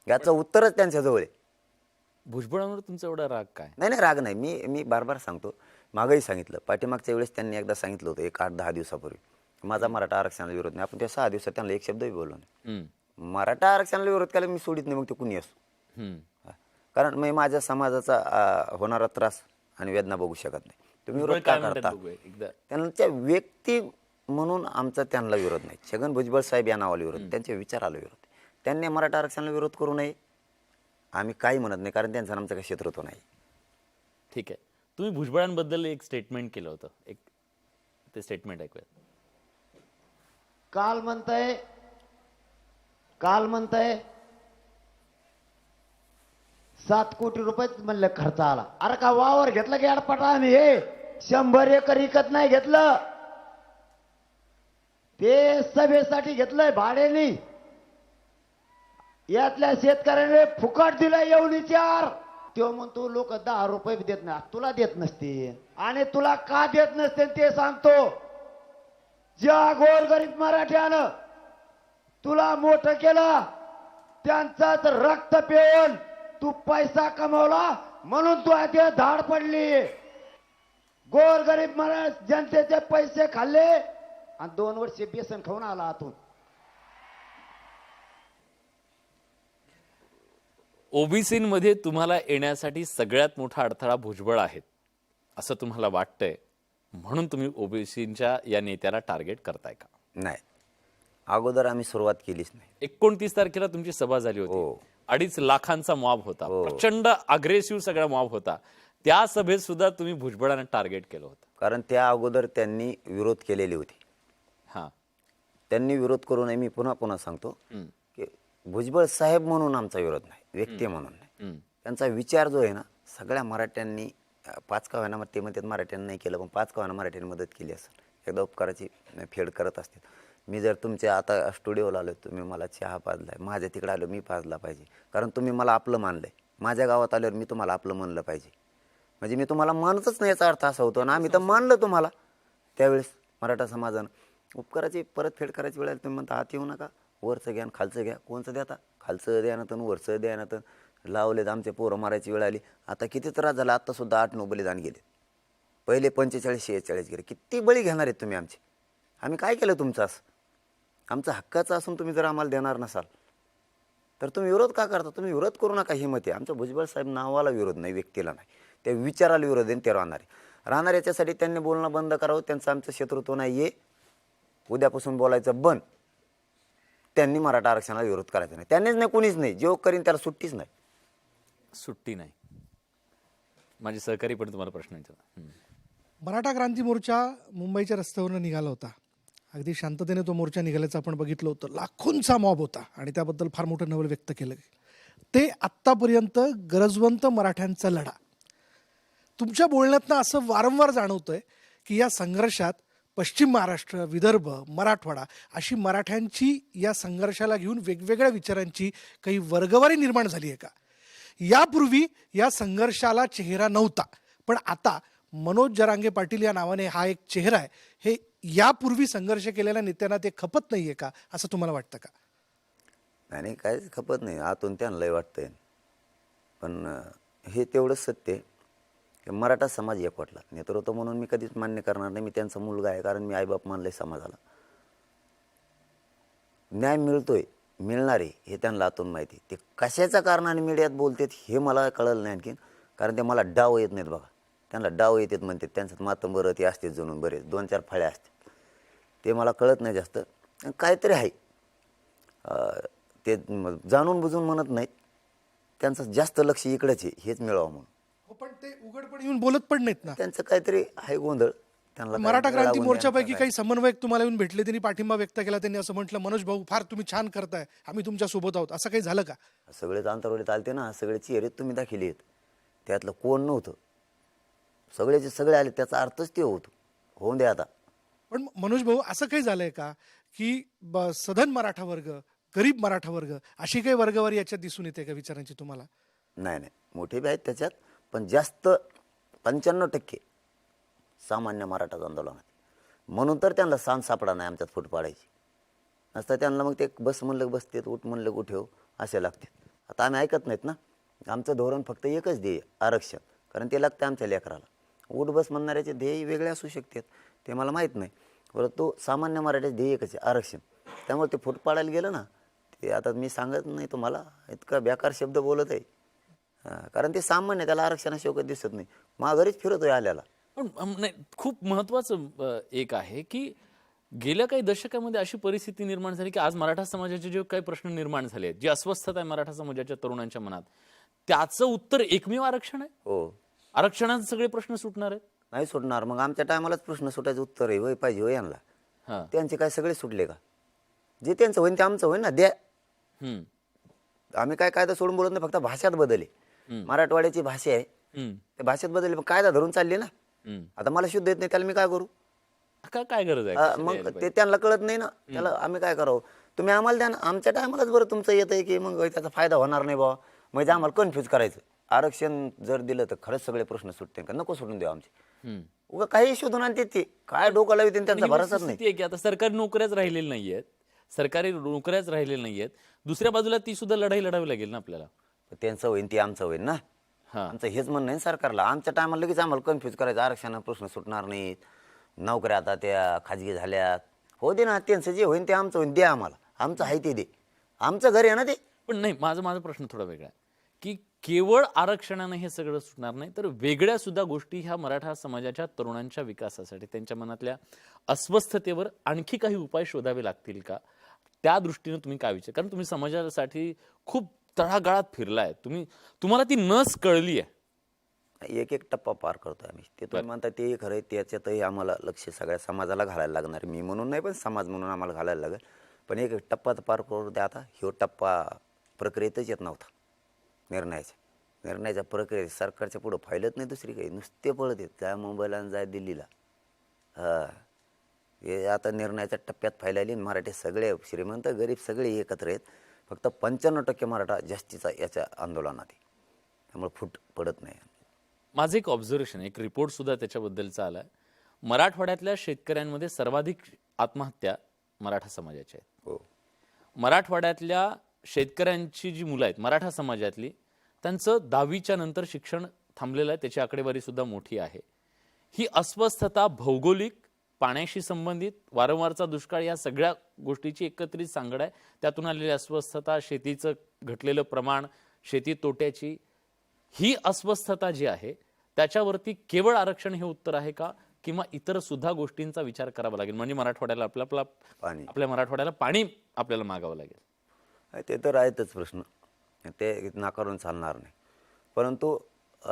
याचं उत्तरच त्यांच्याजवळ आहे. भुजबळांवर तुमचा एवढा राग काय? नाही, राग नाही. मी बार सांगतो, मागंही सांगितलं, पाठीमागच्या वेळेस त्यांनी एकदा सांगितलं होतं 8-10 दिवसापूर्वी, माझा मराठा आरक्षणाला विरोध नाही. आपण त्या 6 दिवसात त्यांना एक शब्दही बोललो नाही. मराठा आरक्षणाला विरोध केला मी सोडित नाही, मग ते कुणी असो. कारण मी माझ्या समाजाचा होणारा त्रास आणि वेदना बघू शकत नाही. तुम्ही विरोध काय का म्हणतात करता? बघूया एकदा. त्यांच्या व्यक्ती म्हणून आमचा त्यांना विरोध नाही. छगन भुजबळ साहेब या नावाला विरोध, त्यांच्या विचाराला विरोध. त्यांनी मराठा आरक्षणाला विरोध करू नये आम्ही काही म्हणत नाही, कारण त्यांचं आमचं काही क्षेत्रत्व नाही. ठीक आहे, तुम्ही भुजबळांबद्दल एक स्टेटमेंट केलं होतं, एक ते स्टेटमेंट ऐकूया. काल म्हणताय 7 कोटी रुपये म्हणलं खर्च आला. अरे का वावर घेतलं की अडपटा आम्ही? हे 100 एकर विकत नाही घेतलं, ते सभेसाठी घेतलंय भाड्याने. यातल्या शेतकऱ्याने फुकट दिलं येऊन विचार. तो म्हणतो लोक 10 रुपये देत नाही. तुला देत नसते, आणि तुला का देत नसते ते सांगतो. ज्या गोरगरीब मराठ्यानं तुला मोठं केलं, त्यांचाच रक्त पिऊन तू पैसा कमवला, म्हणून तू आधी धाड पडली. गोरगरीब जनतेचे पैसे खाल्ले आणि 2 वर्ष बेसन खाऊन आला आतून. ओबीसीमध्ये तुम्हाला येण्यासाठी सगळ्यात मोठा अडथळा भुजबळ आहेत असं तुम्हाला वाटतंय, म्हणून तुम्ही ओबीसीच्या या नेत्याला टार्गेट करताय का? नाही, अगोदर आम्ही सुरुवात केलीच नाही. 29 तारखेला तुमची सभा झाली होती. 2.5 लाखांचा मॉब होता, प्रचंड अग्रेसिव्ह सगळा मॉब होता. त्या सभेत सुद्धा तुम्ही भुजबळांना टार्गेट केलं होतं. कारण त्या अगोदर त्यांनी विरोध केलेले होते. हां, त्यांनी विरोध करू नये. मी पुन्हा सांगतो की भुजबळ साहेब म्हणून आमचा विरोध नाही, व्यक्ती म्हणून नाही. त्यांचा विचार जो आहे ना, सगळ्या मराठ्यांनी 5 का होईना ते म्हणतात मराठ्यांनी नाही केलं, पण 5 का होईना मराठ्यांनी मदत केली असेल. एकदा उपकाराची फेड करत असतील. मी जर तुमच्या आता स्टुडिओला आलो, तुम्ही मला चहा पाजलाय, माझ्या तिकडे आलो मी पाजला पाहिजे, कारण तुम्ही मला आपलं मानलंय. माझ्या गावात आल्यावर मी तुम्हाला आपलं मानलं पाहिजे. म्हणजे मी तुम्हाला मानतच नाही याचा अर्थ असा होतो ना. आम्ही तर मानलं तुम्हाला त्यावेळेस मराठा समाजानं. उपकाराची परतफेड करायची वेळेला तुम्ही म्हणता आत येऊ नका, वरचं घ्या खालचं घ्या. कोणचं द्या? आता खालचं द्या ना, तर वरचं द्या ना. तर लावलेत आमचे पोरं मारायची वेळ आली. आता किती त्रास झाला, आता सुद्धा 8-9 बलिदान गेले. पहिले 45-46 गेले. किती बळी घेणार आहेत तुम्ही आमचे? आम्ही काय केलं तुमचं? असं आमचं हक्काचं असून तुम्ही जर आम्हाला देणार नसाल तर तुम्ही विरोध का करता? तुम्ही विरोध करू नका, ही मत आहे. आमच्या भुजबळ साहेब नावाला विरोध नाही, व्यक्तीला नाही, त्या विचाराला विरोध आहे. ते राहणार याच्यासाठी त्यांनी बोलणं बंद करावं. त्यांचं आमचं शत्रुत्व नाही आहे. उद्यापासून बोलायचं बंद. त्यांनी मराठा आरक्षणाला विरोध करायचा नाही. त्यांनीच नाही, कुणीच नाही. जो करीन त्याला सुट्टीच नाही. सुट्टी नाही. माझे सहकारी पण तुम्हाला प्रश्न विचारतात. मराठा क्रांती मोर्चा मुंबईच्या रस्त्यावरून निघाला होता. अगदी शांततेने तो मोर्चा निघाल्याचं आपण बघितलं होतं. लाखोंचा मॉब होता आणि त्याबद्दल फार मोठं नवल व्यक्त केलं. ते आत्तापर्यंत गरजवंत मराठ्यांचा लढा. तुमच्या बोलण्यातनं असं वारंवार जाणवतंय की या संघर्षात पश्चिम महाराष्ट्र, विदर्भ, मराठवाडा अशी मराठ्यांची या संघर्षाला घेऊन वेगवेगळ्या विचारांची काही वर्गवारी निर्माण झाली आहे का? यापूर्वी या संघर्षाला चेहरा नव्हता, पण आता मनोज जरांगे पाटील या नावाने हा एक चेहरा आहे. हे यापूर्वी संघर्ष केलेल्या नेत्यांना ते खपत नाहीये का, असं तुम्हाला वाटतं का? आणि काहीच खपत नाही, आतून त्यांना लय वाटतंय. पण हे तेवढंच सत्य आहे की मराठा समाज एकवटला. नेतृत्व म्हणून मी कधीच मान्य करणार नाही, मी त्यांचा मुलगा आहे, कारण मी आईबाप मानलंय समाजाला. न्याय मिळतोय, मिळणार आहे हे त्यांना आतून माहिती. ते कशाच्या कारणाने मीडियात बोलतात हे मला कळलं नाही आणखीन, कारण ते मला डाव येत नाहीत बघा. त्यांना डाव येतात म्हणतात, त्यांच्यात मातंबर ते असते जणून बरेच 2-4 फळ्या असतात, ते मला कळत नाही जास्त. काहीतरी आहे ते जाणून बुजून म्हणत नाहीत, त्यांचं जास्त लक्ष इकडेच आहे, हेच मिळावं म्हणून. हो, पण ते उघडपणे येऊन बोलत पण नाहीत ना. त्यांचं काहीतरी आहे गोंधळ. त्यांना मराठा काय क्रांती लागून मोर्चापैकी द्यायचं काही समन्वयक तुम्हाला येऊन भेटले, त्यांनी पाठिंबा व्यक्त केला, त्यांनी असं म्हटलं मनोज भाऊ फार तुम्ही छान करताय, आम्ही तुमच्या सोबत आहोत, असं काही झालं का? काय? सगळेच आंतरवलीत आलते ना, सगळे चेहरे तुम्ही दाखिले आहेत, त्यातलं कोण नव्हतं. सगळेचे सगळे आले, त्याचा अर्थच ते होतो. होऊन दे आता. पण मनोज भाऊ असं काही झालंय का की सधन मराठा वर्ग, गरीब मराठा वर्ग अशी काही वर्गवारी याच्यात दिसून येते का विचारांची तुम्हाला? नाही नाही, मोठे बी आहेत त्याच्यात, पण जास्त 95% सामान्य मराठा आंदोलनात. म्हणून तर त्यांना सांज सापडा नाही आमच्यात फूट पाडायची. नसतं त्यांना मग ते बस म्हणलं बसतेत, उठ म्हणलं उठेव असे लागते. आता आम्ही ऐकत नाहीत ना. आमचं धोरण फक्त एकच ध्येय, आरक्षण, कारण ते लागतं आमच्या लेकराला. उठ बस म्हणणाऱ्याचे ध्येय वेगळे असू शकतात, ते मला माहीत नाही, परंतु सामान्य मराठ्याचे ध्येय एकच आहे, आरक्षण. त्यामुळे ते फूट पाडायला गेलं ना, ते आता मी सांगत नाही तुम्हाला, इतका बेकार शब्द बोलत आहे. कारण ते सामान्य, त्याला आरक्षणाशिवाय दिसत नाही, माघारीच फिरतोय आल्याला. पण नाही, खूप महत्वाचं एक आहे की गेल्या काही दशकामध्ये अशी परिस्थिती निर्माण झाली की आज मराठा समाजाचे जे काही प्रश्न निर्माण झाले आहेत, जी अस्वस्थता आहे मराठा समाजाच्या तरुणांच्या मनात, त्याचं उत्तर एकमेव आरक्षण आहे. हो, आरक्षणाचे सगळे प्रश्न सुटणार आहेत? नाही सुटणार. मग आमच्या टायमालाच प्रश्न सुटायचं उत्तर आहे, होय पाहिजे होय यांना. हां. त्यांचे काय सगळे सुटले का? जे त्यांचं होईन ते आमचं होईन ना, द्या. हम्म. आम्ही काय कायदा सोडून बोलत नाही, फक्त भाषात बदल आहे. मराठवाड्याची भाषा आहे, हम्म. त्या भाषेत बदलली, पण कायदा धरून चालले ना. हम्म. आता मला शुद्ध येत नाही, त्याला मी काय करू? काय गरज आहे? मग ते त्यांना कळत नाही ना, त्याला आम्ही काय करावं? तुम्ही आम्हाला द्या ना, आमच्या टायमालाच बरं तुमचं येत आहे की मग त्याचा फायदा होणार नाही बाबा, म्हणजे आम्हाला कन्फ्यूज करायचं. आरक्षण जर दिलं तर खरंच सगळे प्रश्न सुटते का? नको सुटून देऊ आमचे. हम्म. उगा काही शोधून आणते ते, काय डोकं लावते त्यांचा ही भरोसाच नाही. वस्तुस्थिती आहे की आता सरकारी नोकऱ्याच राहिलेल्या नाहीयेत, सरकारी नोकऱ्याच राहिलेल्या नाहीयेत. दुसऱ्या बाजूला ती सुद्धा लढाई लढावी लागेल ना आपल्याला. त्यांचं होईन ते आमचं होईन ना. हा. आमचं हेच म्हणणं आहे सरकारला. आमच्या टायमाला लगेच आम्हाला कन्फ्यूज करायचं, आरक्षण प्रश्न सुटणार नाहीत, नोकऱ्या आता त्या खाजगी झाल्यात, हो दे ना, त्यांचं जे होईन ते आमचं होईन, द्या आम्हाला, आमचं आहे ते दे, आमचं घर आहे ना ते. पण नाही, माझा प्रश्न थोडा वेगळा आहे की केवळ आरक्षणाने हे सगळं सुटणार नाही, तर वेगळ्या सुद्धा गोष्टी ह्या मराठा समाजाच्या तरुणांच्या विकासासाठी, त्यांच्या मनातल्या अस्वस्थतेवर आणखी काही उपाय शोधावे लागतील का? त्या दृष्टीने तुम्ही काय विचार, कारण तुम्ही समाजासाठी खूप तळागाळात फिरलाय, तुम्हाला ती नस कळली आहे. एक एक टप्पा पार करतो आम्ही. ते तुम्ही म्हणता ते खरं आहे, त्याच्यातही आम्हाला लक्ष सगळ्या समाजाला घालायला लागणार. मी म्हणून नाही, पण समाज म्हणून आम्हाला घालायला लागेल. पण एक एक टप्पा तर पार करू द्या. आता ह्यो टप्पा प्रक्रियेतच येत नव्हता निर्णयाच्या प्रक्रियेत. सरकारच्या पुढं फायलत नाही दुसरी काही, नुसते पळत येत, जाय मुंबईला आणि जाय दिल्लीला. हे आता निर्णयाच्या टप्प्यात फायलायली. मराठी सगळे श्रीमंत गरीब सगळे एकत्र आहेत, फक्त 95% मराठा जास्तीचा याच्या आंदोलनात आहे, त्यामुळे फूट पडत नाही. माझं एक ऑब्झर्वेशन, एक रिपोर्ट सुद्धा त्याच्याबद्दलचा आलाय. मराठवाड्यातल्या शेतकऱ्यांमध्ये सर्वाधिक आत्महत्या मराठा समाजाच्या आहेत. हो, मराठवाड्यातल्या शेतकऱ्यांची जी मुलं आहेत मराठा समाजातली, त्यांचं 10वीच्या नंतर शिक्षण थांबलेलं आहे, त्याची आकडेवारी सुद्धा मोठी आहे. ही अस्वस्थता भौगोलिक, पाण्याशी संबंधित, वारंवारचा दुष्काळ, या सगळ्या गोष्टीची एकत्रित सांगड आहे. त्यातून आलेली अस्वस्थता, शेतीचं घटलेलं प्रमाण, शेती तोट्याची ही अस्वस्थता जी आहे, त्याच्यावरती केवळ आरक्षण हे उत्तर आहे का, किंवा इतर सुद्धा गोष्टींचा विचार करावा लागेल? म्हणजे मराठवाड्याला आपल्या मराठवाड्याला पाणी आपल्याला मागावं लागेल. ते तर आहेतच प्रश्न, ते नाकारून चालणार नाही. परंतु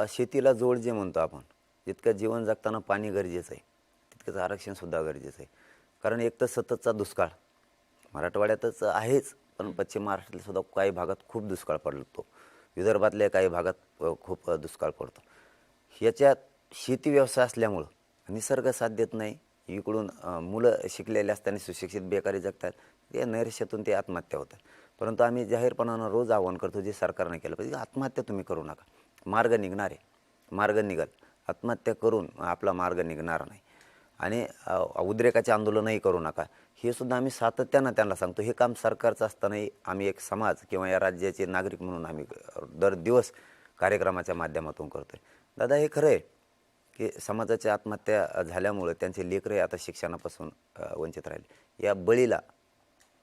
शेतीला जोड जे म्हणतो आपण, जितकं जीवन जगताना पाणी गरजेचं आहे, तितकंच आरक्षणसुद्धा गरजेचं आहे. कारण एक तर सततचा दुष्काळ मराठवाड्यातच आहेच, पण पश्चिम महाराष्ट्रातल्या सुद्धा काही भागात खूप दुष्काळ पडतो, विदर्भातल्या काही भागात खूप दुष्काळ पडतो. ह्याच्यात शेती व्यवसाय असल्यामुळं निसर्ग साथ देत नाही, इकडून मुलं शिकलेले असताना सुशिक्षित बेकारी जगतात, ते नैराश्यातून ते आत्महत्या होतात. परंतु आम्ही जाहीरपणानं रोज आवाहन करतो, जे सरकारने केलं पाहिजे, आत्महत्या तुम्ही करू नका. मार्ग निघणार आहे, मार्ग निघल. आत्महत्या करून आपला मार्ग निघणार नाही. आणि उद्रेकाचे आंदोलनही करू नका, हे सुद्धा आम्ही सातत्यानं त्यांना सांगतो. हे काम सरकारचं असतानाही आम्ही एक समाज किंवा या राज्याचे नागरिक म्हणून आम्ही दर दिवस कार्यक्रमाच्या माध्यमातून करतो आहे. दादा, हे खरं आहे की समाजाच्या आत्महत्या झाल्यामुळे त्यांचे लेकरं आता शिक्षणापासून वंचित राहिले. या बळीला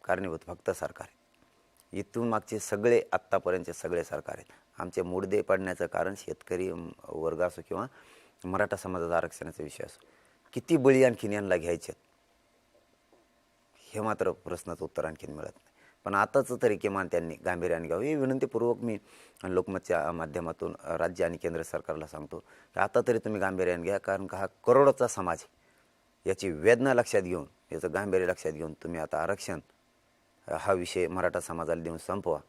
कारणीभूत फक्त सरकार आहे. इथून मागचे सगळे आत्तापर्यंतचे सगळे सरकार आहेत. आमचे मुडदे पडण्याचं कारण शेतकरी वर्ग असो किंवा मराठा समाजाचा आरक्षणाचा विषय असो, किती बळी आणखीन यांना घ्यायचे हे मात्र प्रश्नाचं उत्तर आणखीन मिळत नाही. पण आताच तरी किमान त्यांनी गांभीर्याने घ्यावं, ही विनंतीपूर्वक मी लोकमतच्या माध्यमातून राज्य आणि केंद्र सरकारला सांगतो की आता तरी तुम्ही गांभीर्याने घ्या. कारण का हा करोडोचा समाज आहे, याची वेदना लक्षात घेऊन, याचं गांभीर्य लक्षात घेऊन तुम्ही आता आरक्षण हा विषय मराठा समाजाला देऊन संपवा.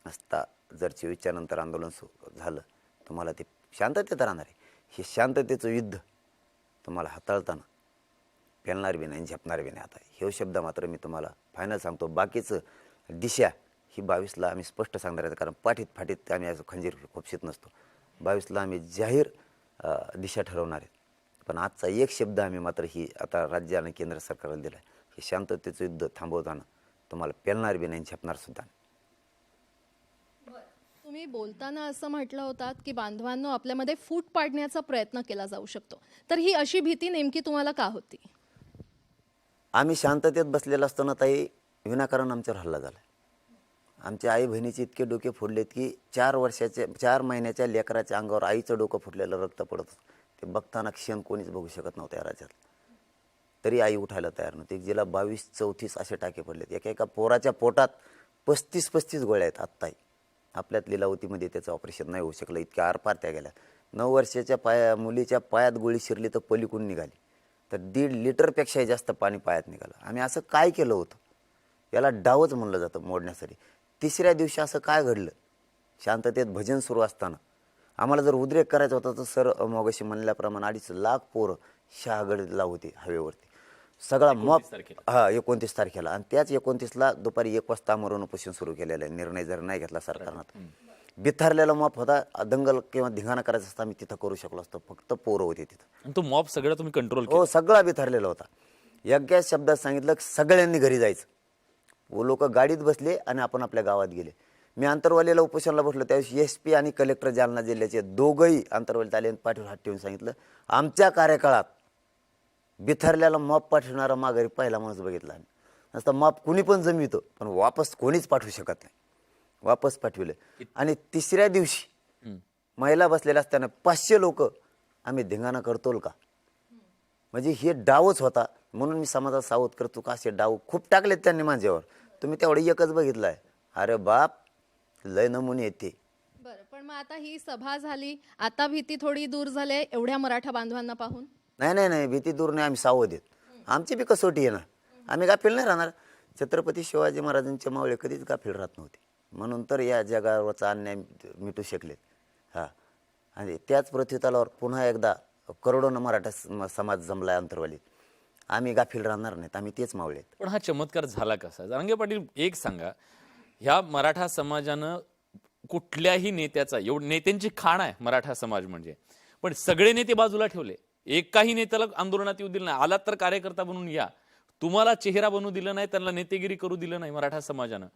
असता जर 24च्या नंतर आंदोलन झालं, तुम्हाला ते शांततेत राहणार आहे. हे शांततेचं युद्ध तुम्हाला हाताळताना पेलणार बी नाही, झेपणार बी नाही. आता हे शब्द मात्र मी तुम्हाला फायनल सांगतो. बाकीचं दिशा ही 22ला आम्ही स्पष्ट सांगणार आहे, कारण फाटीत आम्ही असं खंजीर खोपशीत नसतो. 22ला आम्ही जाहीर दिशा ठरवणार आहेत. पण आजचा एक शब्द आम्ही मात्र ही आता राज्य आणि केंद्र सरकारला दिला आहे, हे शांततेचं युद्ध थांबवताना तुम्हाला पेलणार बी नाही, झेपणार सुद्धा नाही. तुम्ही बोलताना असं म्हटलं होतात की बांधवांनो, आपल्यामध्ये फूट पाडण्याचा प्रयत्न केला जाऊ शकतो, तर ही अशी भीती नेमकी तुम्हाला का होती? आम्ही शांततेत बसलेलं असताना ताई विनाकारण आमच्यावर हल्ला झाला. आमच्या आई बहिणीचे इतके डोके फोडलेत की 4 महिन्याच्या लेकराच्या अंगावर आईचं डोकं फुटलेलं रक्त पडत होतं. ते बघताना क्षण कोणीच बघू शकत नव्हतं या राज्यात. तरी आई उठायला तयार नव्हती. जिला 22-34 असे टाके पडलेत. एका पोराच्या पोटात 35 गोळ्या आहेत आत्ताही. आपल्यात लिलावतीमध्ये त्याचं ऑपरेशन नाही होऊ शकलं, इतक्या आरपार त्या गेल्या. 9 वर्षाच्या मुलीच्या पायात गोळी शिरली तर पलीकडून निघाली, तर 1.5 लिटरपेक्षाही जास्त पाणी पायात निघालं. आम्ही असं काय केलं होतं, याला डावच म्हणलं जातं मोडण्यासाठी. 3ऱ्या दिवशी असं काय घडलं, शांततेत भजन सुरू असताना आम्हाला जर उद्रेक करायचा होता तर सर मगाशी म्हणल्याप्रमाणे 2.5 लाख पोरं शहागडला होती हवेवरती. सगळा मॉप 29 तारखेला, आणि त्याच 29ला दुपारी 1 वाजता आमरण उपोषण सुरू केलेलं आहे. निर्णय जर नाही घेतला सरकारनं, बिथरलेला मॉप होता. दंगल किंवा धिंगाणा करायचा असता आम्ही तिथं करू शकलो असतो, फक्त पोरं होते तिथं. आणि तो मॉब सगळं तुम्ही कंट्रोल हो, सगळा बिथरलेला होता. योग्य शब्दात सांगितलं सगळ्यांनी घरी जायचं. वो लोक गाडीत बसले आणि आपण आपल्या गावात गेले. मी आंतरवालीला उपोषणाला बसलो, त्यावेळेस SP आणि कलेक्टर जालना जिल्ह्याचे दोघंही आंतरवालीत आले आणि पाठीवर हात ठेवून सांगितलं, आमच्या कार्यकाळात बिथरल्याला मॉप पाठवणारा माघारी पहिला माणूस बघितला आम्ही. नसता मॉप कुणी पण जमितो, पण वापस कोणीच पाठवू शकत नाही. वापस पाठविले. आणि 3ऱ्या दिवशी महिला बसलेल्या असताना 500 लोक आम्ही धिंगाणा करतोल का, म्हणजे हे डावच होता. म्हणून मी समाजात सावध करतो का असे डाव खूप टाकलेत त्यांनी माझ्यावर. तुम्ही तेवढं एकच बघितलं आहे. अरे बाप, लय नमुने येते. बरं, पण मग आता ही सभा झाली, आता भीती थोडी दूर झाली एवढ्या मराठा बांधवांना पाहून? नाही, भीती दूर नाही, आम्ही सावध आहेत. आमची बी कसोटी आहे ना, आम्ही गाफील नाही राहणार. छत्रपती शिवाजी महाराजांचे मावळे कधीच गाफील राहत नव्हते, म्हणून तर या जगावरचा अन्याय मिटू शकलेत. आणि त्याच पृथ्वीतलावर पुन्हा एकदा करोडोनं मराठा समाज जमलाय अंतरवालीत. आम्ही गाफील राहणार नाहीत, आम्ही तेच मावळे आहेत. पण हा चमत्कार झाला कसा? जरांगे पाटील, एक सांगा, ह्या मराठा समाजानं कुठल्याही नेत्याचा, नेत्यांची खाण आहे मराठा समाज म्हणजे, पण सगळे नेते बाजूला ठेवले. एकाही नेत्याला आंदोलनात येऊ दिलं नाही. आलात तर कार्यकर्ता बनून या, तुम्हाला चेहरा बनवू दिलं नाही, त्यांना नेतेगिरी करू दिलं नाही मराठा समाजानं.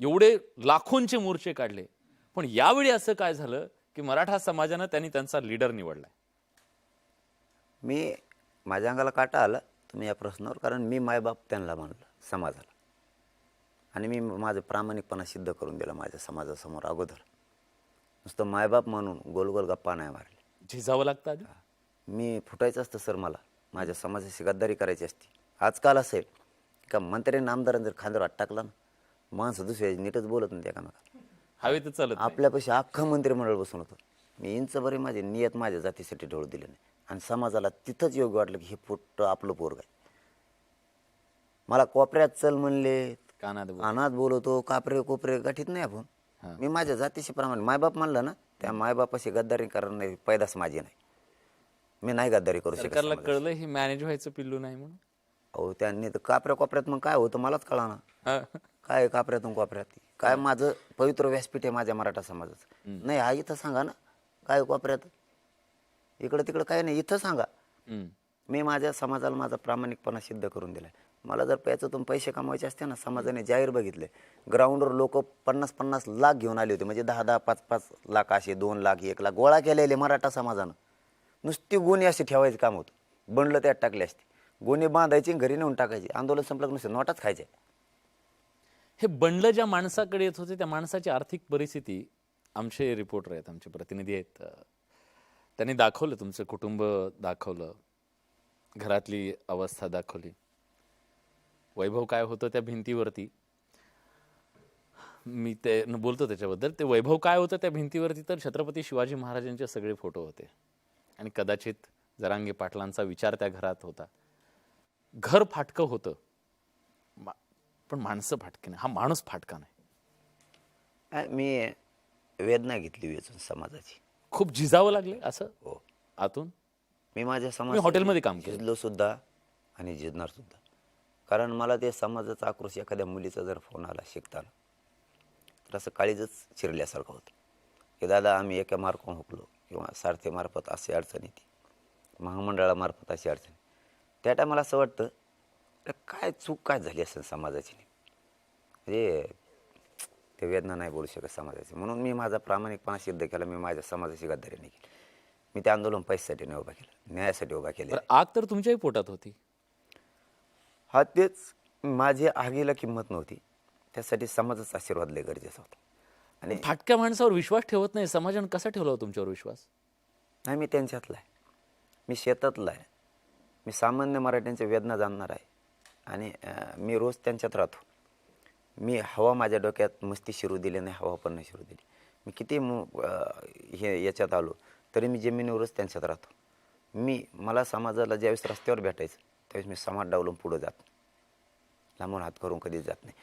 एवढे लाखोंचे मोर्चे काढले, पण यावेळी असं काय झालं की मराठा समाजानं त्यांचा लीडर निवडलाय? माझ्या अंगाला काटा आला तुम्ही या प्रश्नावर, कारण मी मायबाप त्यांना मानलं समाजाला, आणि मी माझं प्रामाणिकपणा सिद्ध करून दिला माझ्या समाजासमोर अगोदर. नुसतं मायबाप म्हणून गोल गोल गप्पा नाही मारले. झिजावं लागतं आधी. मी फुटायचं असतं सर, मला माझ्या समाजाशी गद्दारी करायची असती. आजकाल असेल का मंत्र्यांनी आमदारांनी जर खांद्यावर हात टाकला ना, माणसं दुसऱ्या नीटच बोलत नाही एकामेकाला. हवे तर चालत नाही. आपल्यापाशी अख्खं मंत्रिमंडळ बसून होतं. मी इंच बरे माझी नियत माझ्या जातीसाठी ढोळू दिले नाही, आणि समाजाला तिथंच योग्य वाटलं की हे पोट आपलं पोरग आहे. मला कोपऱ्यात चल म्हणले, कानात बोलवतो, कापरे कोपरे गाठीत नाही आपण. मी माझ्या जातीशी प्रमाणे मायबाप म्हणलं ना, त्या मायबापाशी गद्दारी करणार पैदास माझी नाही. मी नाही गद्दारी करू शकत सरकारला समाजाशी. कळलं हे मॅनेज व्हायचं पिल्लू नाही म्हणून. अहो त्यांनी तर कापऱ्या कोपऱ्यात मग काय होतं मलाच कळा ना. हा. काय आहे कापऱ्यातून कोपऱ्यात काय माझं पवित्र व्यासपीठ आहे माझ्या मराठा समाजाचं. नाही हा इथं सांगा ना काय आहे कोपऱ्यात. इकडं तिकडं काय नाही इथं सांगा. हम्म. मी माझ्या समाजाला माझा प्रामाणिकपणा सिद्ध करून दिलाय. मला जर प्याच्यातून पैसे कमवायचे असते ना समाजाने जाहीर बघितले ग्राउंडवर लोक 50-50 लाख घेऊन आले होते म्हणजे 10-10, 5-5 लाख असे 2 लाख 1 लाख गोळा केलेले मराठा समाजानं. नुसती गुन्हे असे ठेवायचं काम होतं. बंडलं त्यात टाकले असते गुन्हे बांधायचे घरी नेऊन टाकायचे आंदोलन संपलं नुसतं नोटाच खायचे. हे बंडलं ज्या माणसाकडे येत होते त्या माणसाची आर्थिक परिस्थिती आमचे रिपोर्टर आहेत आमचे प्रतिनिधी आहेत त्यांनी दाखवलं तुमचं कुटुंब दाखवलं घरातली अवस्था दाखवली वैभव काय होतं त्या भिंतीवरती मी ते बोलतो त्याच्याबद्दल ते वैभव काय होतं त्या भिंतीवरती तर छत्रपती शिवाजी महाराजांचे सगळे फोटो होते आणि कदाचित जरांगे पाटलांचा विचार त्या घरात होता. घर फाटकं होतं पण माणसं फाटके नाही. हा माणूस फाटका नाही. मी वेदना घेतली वेचून समाजाची. खूप झिजावं लागले असं हो आतून. मी माझ्या मी हॉटेलमध्ये काम केलं. झिजलो सुद्धा आणि झिजणार सुद्धा. कारण मला ते समाजाचा आक्रोश एखाद्या मुलीचा जर फोन आला शिकताना तर असं काळीजच चिरल्यासारखं होतं की दादा आम्ही एका मार्गावर हुकलो किंवा सारथीमार्फत अशी अडचण येते महामंडळामार्फत अशी अडचण. त्या टायमाला असं वाटतं काय चूक काय झाली असेल समाजाची म्हणजे ते वेदना नाही बोलू शकत समाजाची. म्हणून मी माझा प्रामाणिकपणा सिद्ध केला. मी माझ्या समाजाची गद्दारी नाही केली. मी ते आंदोलन पैशासाठी नाही उभा केलं न्यायासाठी उभा केलं. बरं, आग तर तुमच्याही पोटात होती. हा तेच माझी आगीला किंमत नव्हती त्यासाठी समाजाचा आशीर्वाद लय गरजेचा होता. आणि फाटक्या माणसावर विश्वास ठेवत नाही समाजाने कसा ठेवला हो तुमच्यावर विश्वास. नाही मी त्यांच्यातला आहे. मी शेतातला आहे. मी सामान्य मराठ्यांच्या वेदना जाणणार आहे आणि मी रोज त्यांच्यात राहतो. मी हवा माझ्या डोक्यात मस्ती शिरू दिली नाही हवा पण नाही शिरू दिली. मी किती हे याच्यात आलो तरी मी जमिनीवरच त्यांच्यात राहतो. मला समाजाला ज्यावेळेस रस्त्यावर भेटायचं त्यावेळेस मी समाज डावलून पुढं जात लांबून हात करून कधीच जात नाही.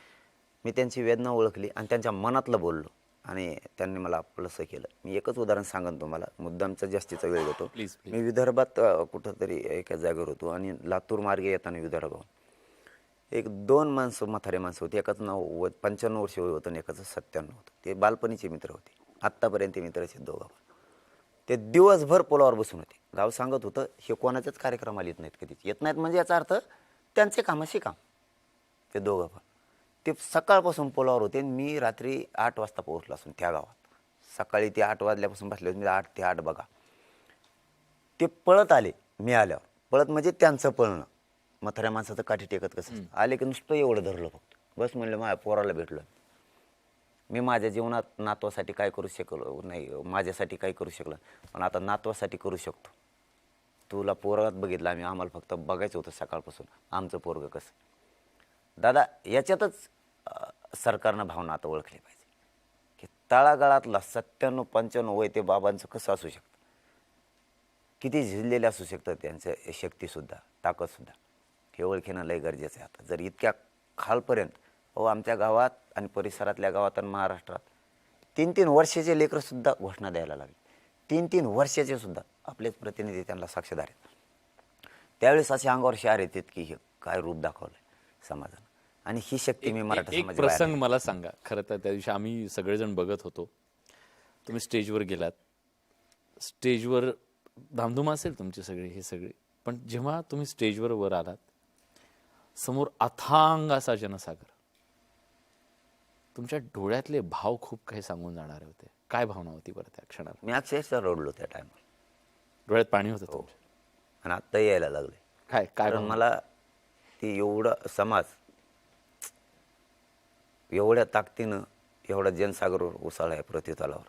मी त्यांची वेदना ओळखली आणि त्यांच्या मनातलं बोललो आणि त्यांनी मला आपलंसं केलं. मी एकच उदाहरण सांगेन तुम्हाला मुद्दामचा जास्तीचा वेळ घेतो. प्लीज मी विदर्भात कुठंतरी एका जागेवर होतो आणि लातूर मार्गे येताना विदर्भाहून एक 2 माणसं म्हातारे माणसं होती. एकाचं नाव 95 वर्ष वय होतं आणि एकाचं 97 होतं. ते बालपणीचे मित्र होते. आत्तापर्यंत मित्र आहेत दोघं. ते दिवसभर पोलावर बसून होते. गाव सांगत होतं हे कोणाच्याच कार्यक्रमाला येत नाहीत कधीच. येत नाहीत म्हणजे याचा अर्थ त्यांचे कामाशी काम. ते दोघं पण ते सकाळपासून पोलावर होते. मी रात्री 8 वाजता पोहोचलो असून त्या गावात. सकाळी ते 8 वाजल्यापासून बसले होते. मी 8 ते 8 बघा. ते पळत आले. मी आल्यावर पळत म्हणजे त्यांचं पळणं. म्हाताऱ्या माणसाचं काठी टेकत कसं आले की नुसतं एवढं धरलं फक्त. बस म्हणलं माझ्या पोराला भेटलं. मी माझ्या जीवनात नातवासाठी काय करू शकलो नाही माझ्यासाठी काय करू शकलं पण आता नातवासाठी करू शकतो. तुला पोरात बघितलं आम्ही आम्हाला फक्त बघायचं होतं सकाळपासून आमचं पोरगं कसं. दादा याच्यातच सरकारनं भावना आता ओळखली पाहिजे की तळागाळातला 97-95 वय ते बाबांचं कसं असू शकतं. किती झिजलेले असू शकतं त्यांचं शक्तीसुद्धा ताकदसुद्धा हे ओळखणं लय गरजेचं आहे. आता जर इतक्या खालपर्यंत आमच्या गावात आणि परिसरातल्या गावात आणि महाराष्ट्रात 3-3 वर्षाचे लेकरंसुद्धा घोषणा द्यायला लागले. 3-3 वर्षाचे सुद्धा आपलेच प्रतिनिधी त्यांना साक्षीदार आहेत. त्यावेळेस असे अंगावर शहार येतात की हे काय रूप दाखवलंय समाजानं आणि ही शक्ती मी मराठा एक समाजाला प्रसंग मला सांगा. खरं तर त्या दिवशी आम्ही सगळेजण बघत होतो. तुम्ही स्टेजवर गेलात. स्टेजवर धामधूम असेल तुमची सगळी हे सगळे पण जेव्हा तुम्ही स्टेजवर वर आलात समोर अथांग असा जनसागर तुमच्या डोळ्यातले भाव खूप काही सांगून जाणारे होते. काय भावना होती बरं त्या क्षणाला. मी अक्षरशः रडलो त्या टायमाला. डोळ्यात पाणी होतं तुमच्या. आणि आत्ता यायला लागले. काय कारण मला ती एवढं समाज एवढ्या ताकदीनं एवढा जनसागरवर उसळला आहे प्रतितलावर.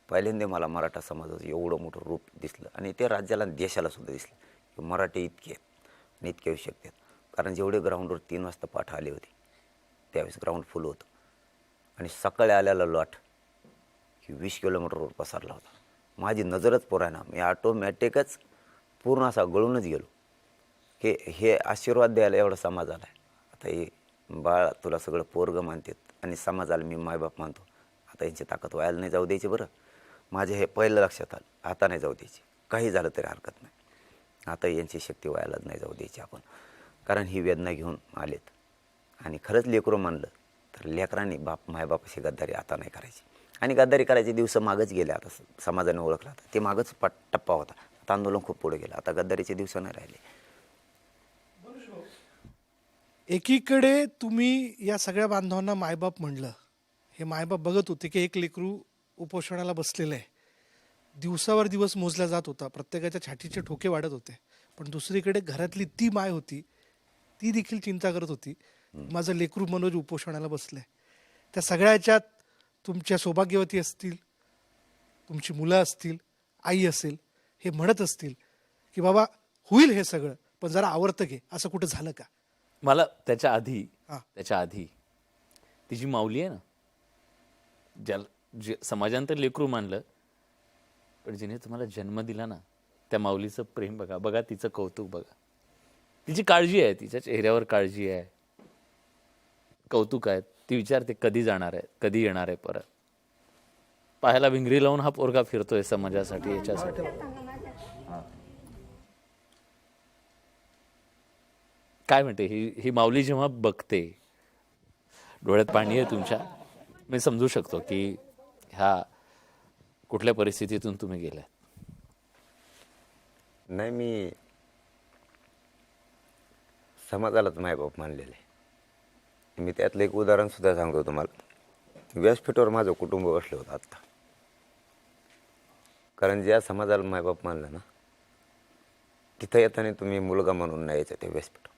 पहिल्यांदा मला मराठा समाजाचं एवढं मोठं रूप दिसलं आणि ते राज्याला आणि देशाला सुद्धा दिसलं की मराठी इतके आहेत आणि इतके येऊ शकतात. कारण जेवढे ग्राउंडवर 3 वाजता पाठ आले होते त्यावेळेस ग्राउंड फुल होतं आणि सकाळी आलेला लॉट की 20 किलोमीटरवर पसरला होता. माझी नजरच पोरायना. मी ऑटोमॅटिकच पूर्ण असा गळूनच गेलो की हे आशीर्वाद द्यायला एवढा समाज आला आहे. आता हे बाळ तुला सगळं पोरगं मानतात आणि समाजाला मी मायबाप मानतो. आता यांची ताकद व्हायला नाही जाऊ द्यायची. बरं माझे हे पहिलं लक्षात आलं. आता नाही जाऊ द्यायची. काही झालं तरी हरकत नाही. आता यांची शक्ती व्हायलाच नाही जाऊ द्यायची आपण, कारण ही वेदना घेऊन आलेत. आणि खरंच लेकरू मानलं तर लेकरांनी मायबापाशी गद्दारी आता नाही करायची. आणि गद्दारी करायचे दिवस मागच गेले. आता समाजाने ओळखला आता ते मागच टप्पा होता. आता आंदोलन खूप पुढे गेलं. आता गद्दारीचे दिवस नाही राहिले. एकीकडे तुम्ही या सगळ्या बांधवांना मायबाप म्हणलं. हे मायबाप बघत होते की एक लेकरू उपोषणाला बसलेलं आहे. दिवसावर दिवस मोजला जात होता. प्रत्येकाच्या छातीचे ठोके वाढत होते. पण दुसरीकडे घरातली ती माय होती, ती देखील चिंता करत होती, माझं लेकरू मनोज उपोषणाला बसलंय. त्या सगळ्याच्यात तुमच्या सौभाग्यवती असतील, तुमची मुलं असतील, आई असेल, हे म्हणत असतील की बाबा होईल हे सगळं, पण जरा आवर्त घे. असं कुठं झालं का? मला त्याच्या हा. आधी ती जी माऊली आहे ना, जे समाजांतर लेकरू मानलं, पण जिने तुम्हाला जन्म दिला ना, त्या माऊलीचं प्रेम बघा, बघा तिचं कौतुक बघा, तिची काळजी आहे, तिच्या चेहऱ्यावर काळजी आहे, कौतुक आहे. ती विचारते कधी जाणार आहे, कधी येणार आहे परत. पायाला भिंगरी लावून हा पोरगा फिरतोय समाजासाठी, याच्यासाठी. काय म्हणते ही माऊली जेव्हा बघते, डोळ्यात पाणी आहे तुमच्या. मी समजू शकतो की ह्या कुठल्या परिस्थितीतून तुम्ही गेलाय. नाही, मी समाजालाच मायबाप मानलेलं आहे. मी त्यातलं एक उदाहरण सुद्धा सांगतो तुम्हाला. व्यासपीठावर माझं कुटुंब बसलं होतं आत्ता. कारण ज्या समाजाला मायबाप मानलं ना, तिथं येताना तुम्ही मुलगा म्हणून नाही यायचं. ते व्यासपीठ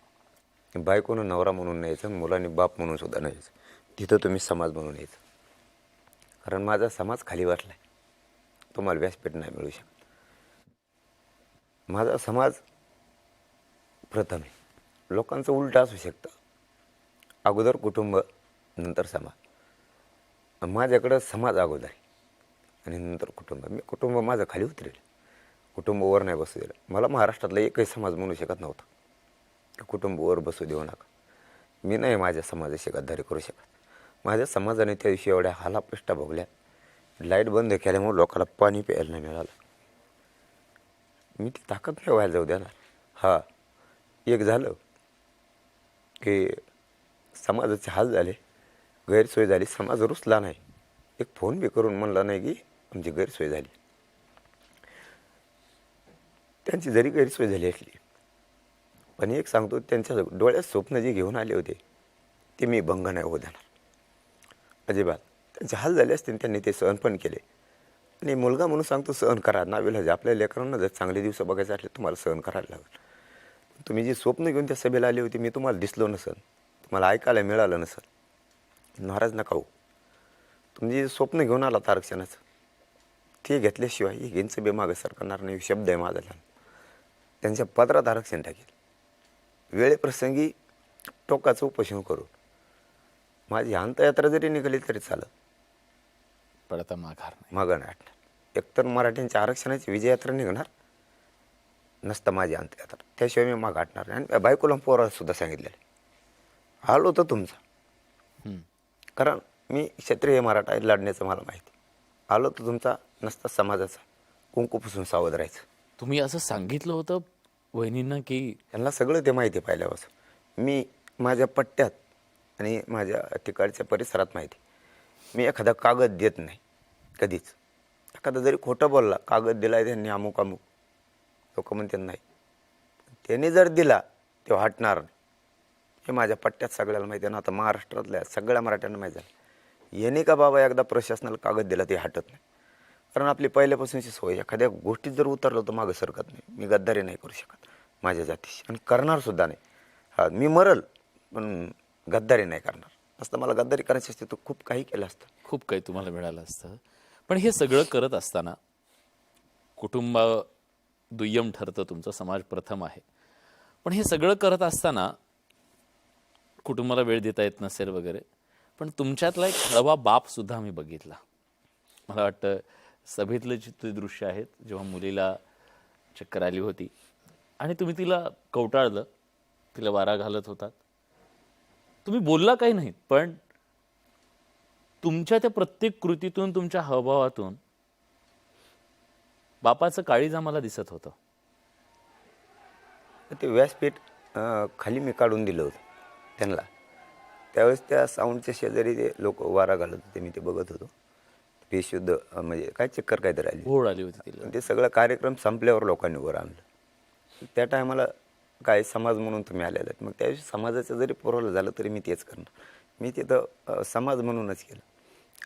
बायकोनं नवरा म्हणून नाही यायचं, मुलांनी बाप म्हणून सुद्धा नाही यायचं. तिथं तुम्ही समाज म्हणून यायचं. कारण माझा समाज खाली वाटला आहे, तुम्हाला व्यासपीठ नाही मिळू शकत. माझा समाज प्रथम आहे. लोकांचं उलटं असू शकतं, अगोदर कुटुंब नंतर समाज. माझ्याकडं समाज अगोदर आहे आणि नंतर कुटुंब. मी कुटुंब माझं खाली उतरेल, कुटुंब वर नाही बसू दिलं. मला महाराष्ट्रातला एकही समाज म्हणू शकत नव्हता की कुटुंब वर बसू देऊ नका. मी नाही माझ्या समाजाशी गद्दारी करू शकत. माझ्या समाजाने त्या दिवशी एवढ्या हालापेष्टा भोगल्या. लाईट बंद केल्यामुळे लोकांना पाणी प्यायला नाही मिळालं. मी ती ताकद नाही व्हायला जाऊ देणार. हा, एक झालं की समाजाचे हाल झाले, गैरसोय झाली, समाज रुसला नाही. एक फोन बी करून म्हणला नाही की आमची गैरसोय झाली. त्यांची जरी गैरसोय झाली असली, पण एक सांगतो, त्यांच्या डोळ्यात स्वप्न जे घेऊन आले होते ते मी भंग नाही होऊ देणार अजिबात. त्यांचे हाल झाले असते, त्यांनी ते सहन पण केले. आणि मुलगा म्हणून सांगतो, सहन करा. नाविलाज आपल्या लेकरांना जर चांगले दिवस बघायचे असले तुम्हाला सहन करायला लागेल. तुम्ही जी स्वप्न घेऊन त्या सभेला आली होती, मी तुम्हाला दिसलो नसेल, तुम्हाला ऐकायला मिळालं नसेल, नाराज नका हो. तुम्ही जे स्वप्न घेऊन आलात आरक्षणाचं, ते घेतल्याशिवाय यांचं बी मागं सरकणार नाही. शब्द आहे माझा. त्यांच्या पदरात आरक्षण टाकेल. वेळेप्रसंगी टोकाचं उपोषण करून माझी अंतयात्रा जरी निघाली तरी चालत, पण आता माघार नाही. मागं नाही हटणार. एकतर मराठ्यांच्या आरक्षणाची विजयात्रा निघणार, नसतं माझी अंतयात्रा. त्याशिवाय मी मागं हटणार नाही. आणि बायकोला पोराला सुद्धा सांगितलेलं आलो होतं तुमचा, कारण मी क्षत्रिय मराठा लढण्याचं मला माहिती. आलो तर तुमचा, नसता समाजाचा. कुंकूपासून सावध राहायचं. तुम्ही असं सांगितलं होतं वहिनींना की त्यांना सगळं ते माहिती पाहिल्यापासून. मी माझ्या पट्ट्यात आणि माझ्या तिकडच्या परिसरात माहिती, मी एखादा कागद देत नाही कधीच. एखादा जरी खोटं बोलला, कागद दिला त्यांनी अमुक अमुक, लोक म्हणतात नाही, त्यांनी जर दिला तेव्हा हटणार नाही. हे माझ्या पट्ट्यात सगळ्याला माहिती आहे ना. आता महाराष्ट्रातल्या सगळ्या मराठ्यांना माहीत झालं, येणे का बाबा एकदा प्रशासनाला कागद दिला ते हटत नाही. कारण आपली पहिल्यापासूनची सोय, एखाद्या गोष्टीत जर उतरलं तर मागं सरकत नाही. मी गद्दारी नाही करू शकत माझ्या जातीशी, आणि करणार सुद्धा नाही. हा, मी मरल पण गद्दारी नाही करणार. असतं मला गद्दारी करायची असते तर खूप काही केलं असतं, खूप काही तुम्हाला मिळालं असतं. पण हे सगळं करत असताना कुटुंब दुय्यम ठरतं, तुमचा समाज प्रथम आहे. पण हे सगळं करत असताना कुटुंबाला वेळ देता येत नसेल वगैरे, पण तुमच्यातला एक हळवा बाप सुद्धा मी बघितला. मला वाटतं सभेतलं जे दृश्य आहेत, जेव्हा मुलीला चक्कर आली होती आणि तुम्ही तिला कवटाळलं, तिला वारा घालत होतात, तुम्ही बोलला काही नाही, पण तुमच्या त्या प्रत्येक कृतीतून, तुमच्या हावभावातून बापाचं काळीज आम्हाला दिसत होतं. तर ते व्यासपीठ खाली मी काढून दिलं होतं त्यांना. त्यावेळेस त्या साऊंडच्या शेजारी ते लोक वारा घालत होते, मी ते बघत होतो. बेशुद्ध म्हणजे काय चक्कर काहीतरी आली. घोळ आली होती तिला. ते सगळं कार्यक्रम संपल्यावर लोकांनी वर आणलं. त्या टायमाला काय समाज म्हणून तुम्ही आलेले आहेत, मग त्याविषयी समाजाचं जरी पुरवलं झालं तरी मी तेच करणार. मी तिथं समाज म्हणूनच केलं.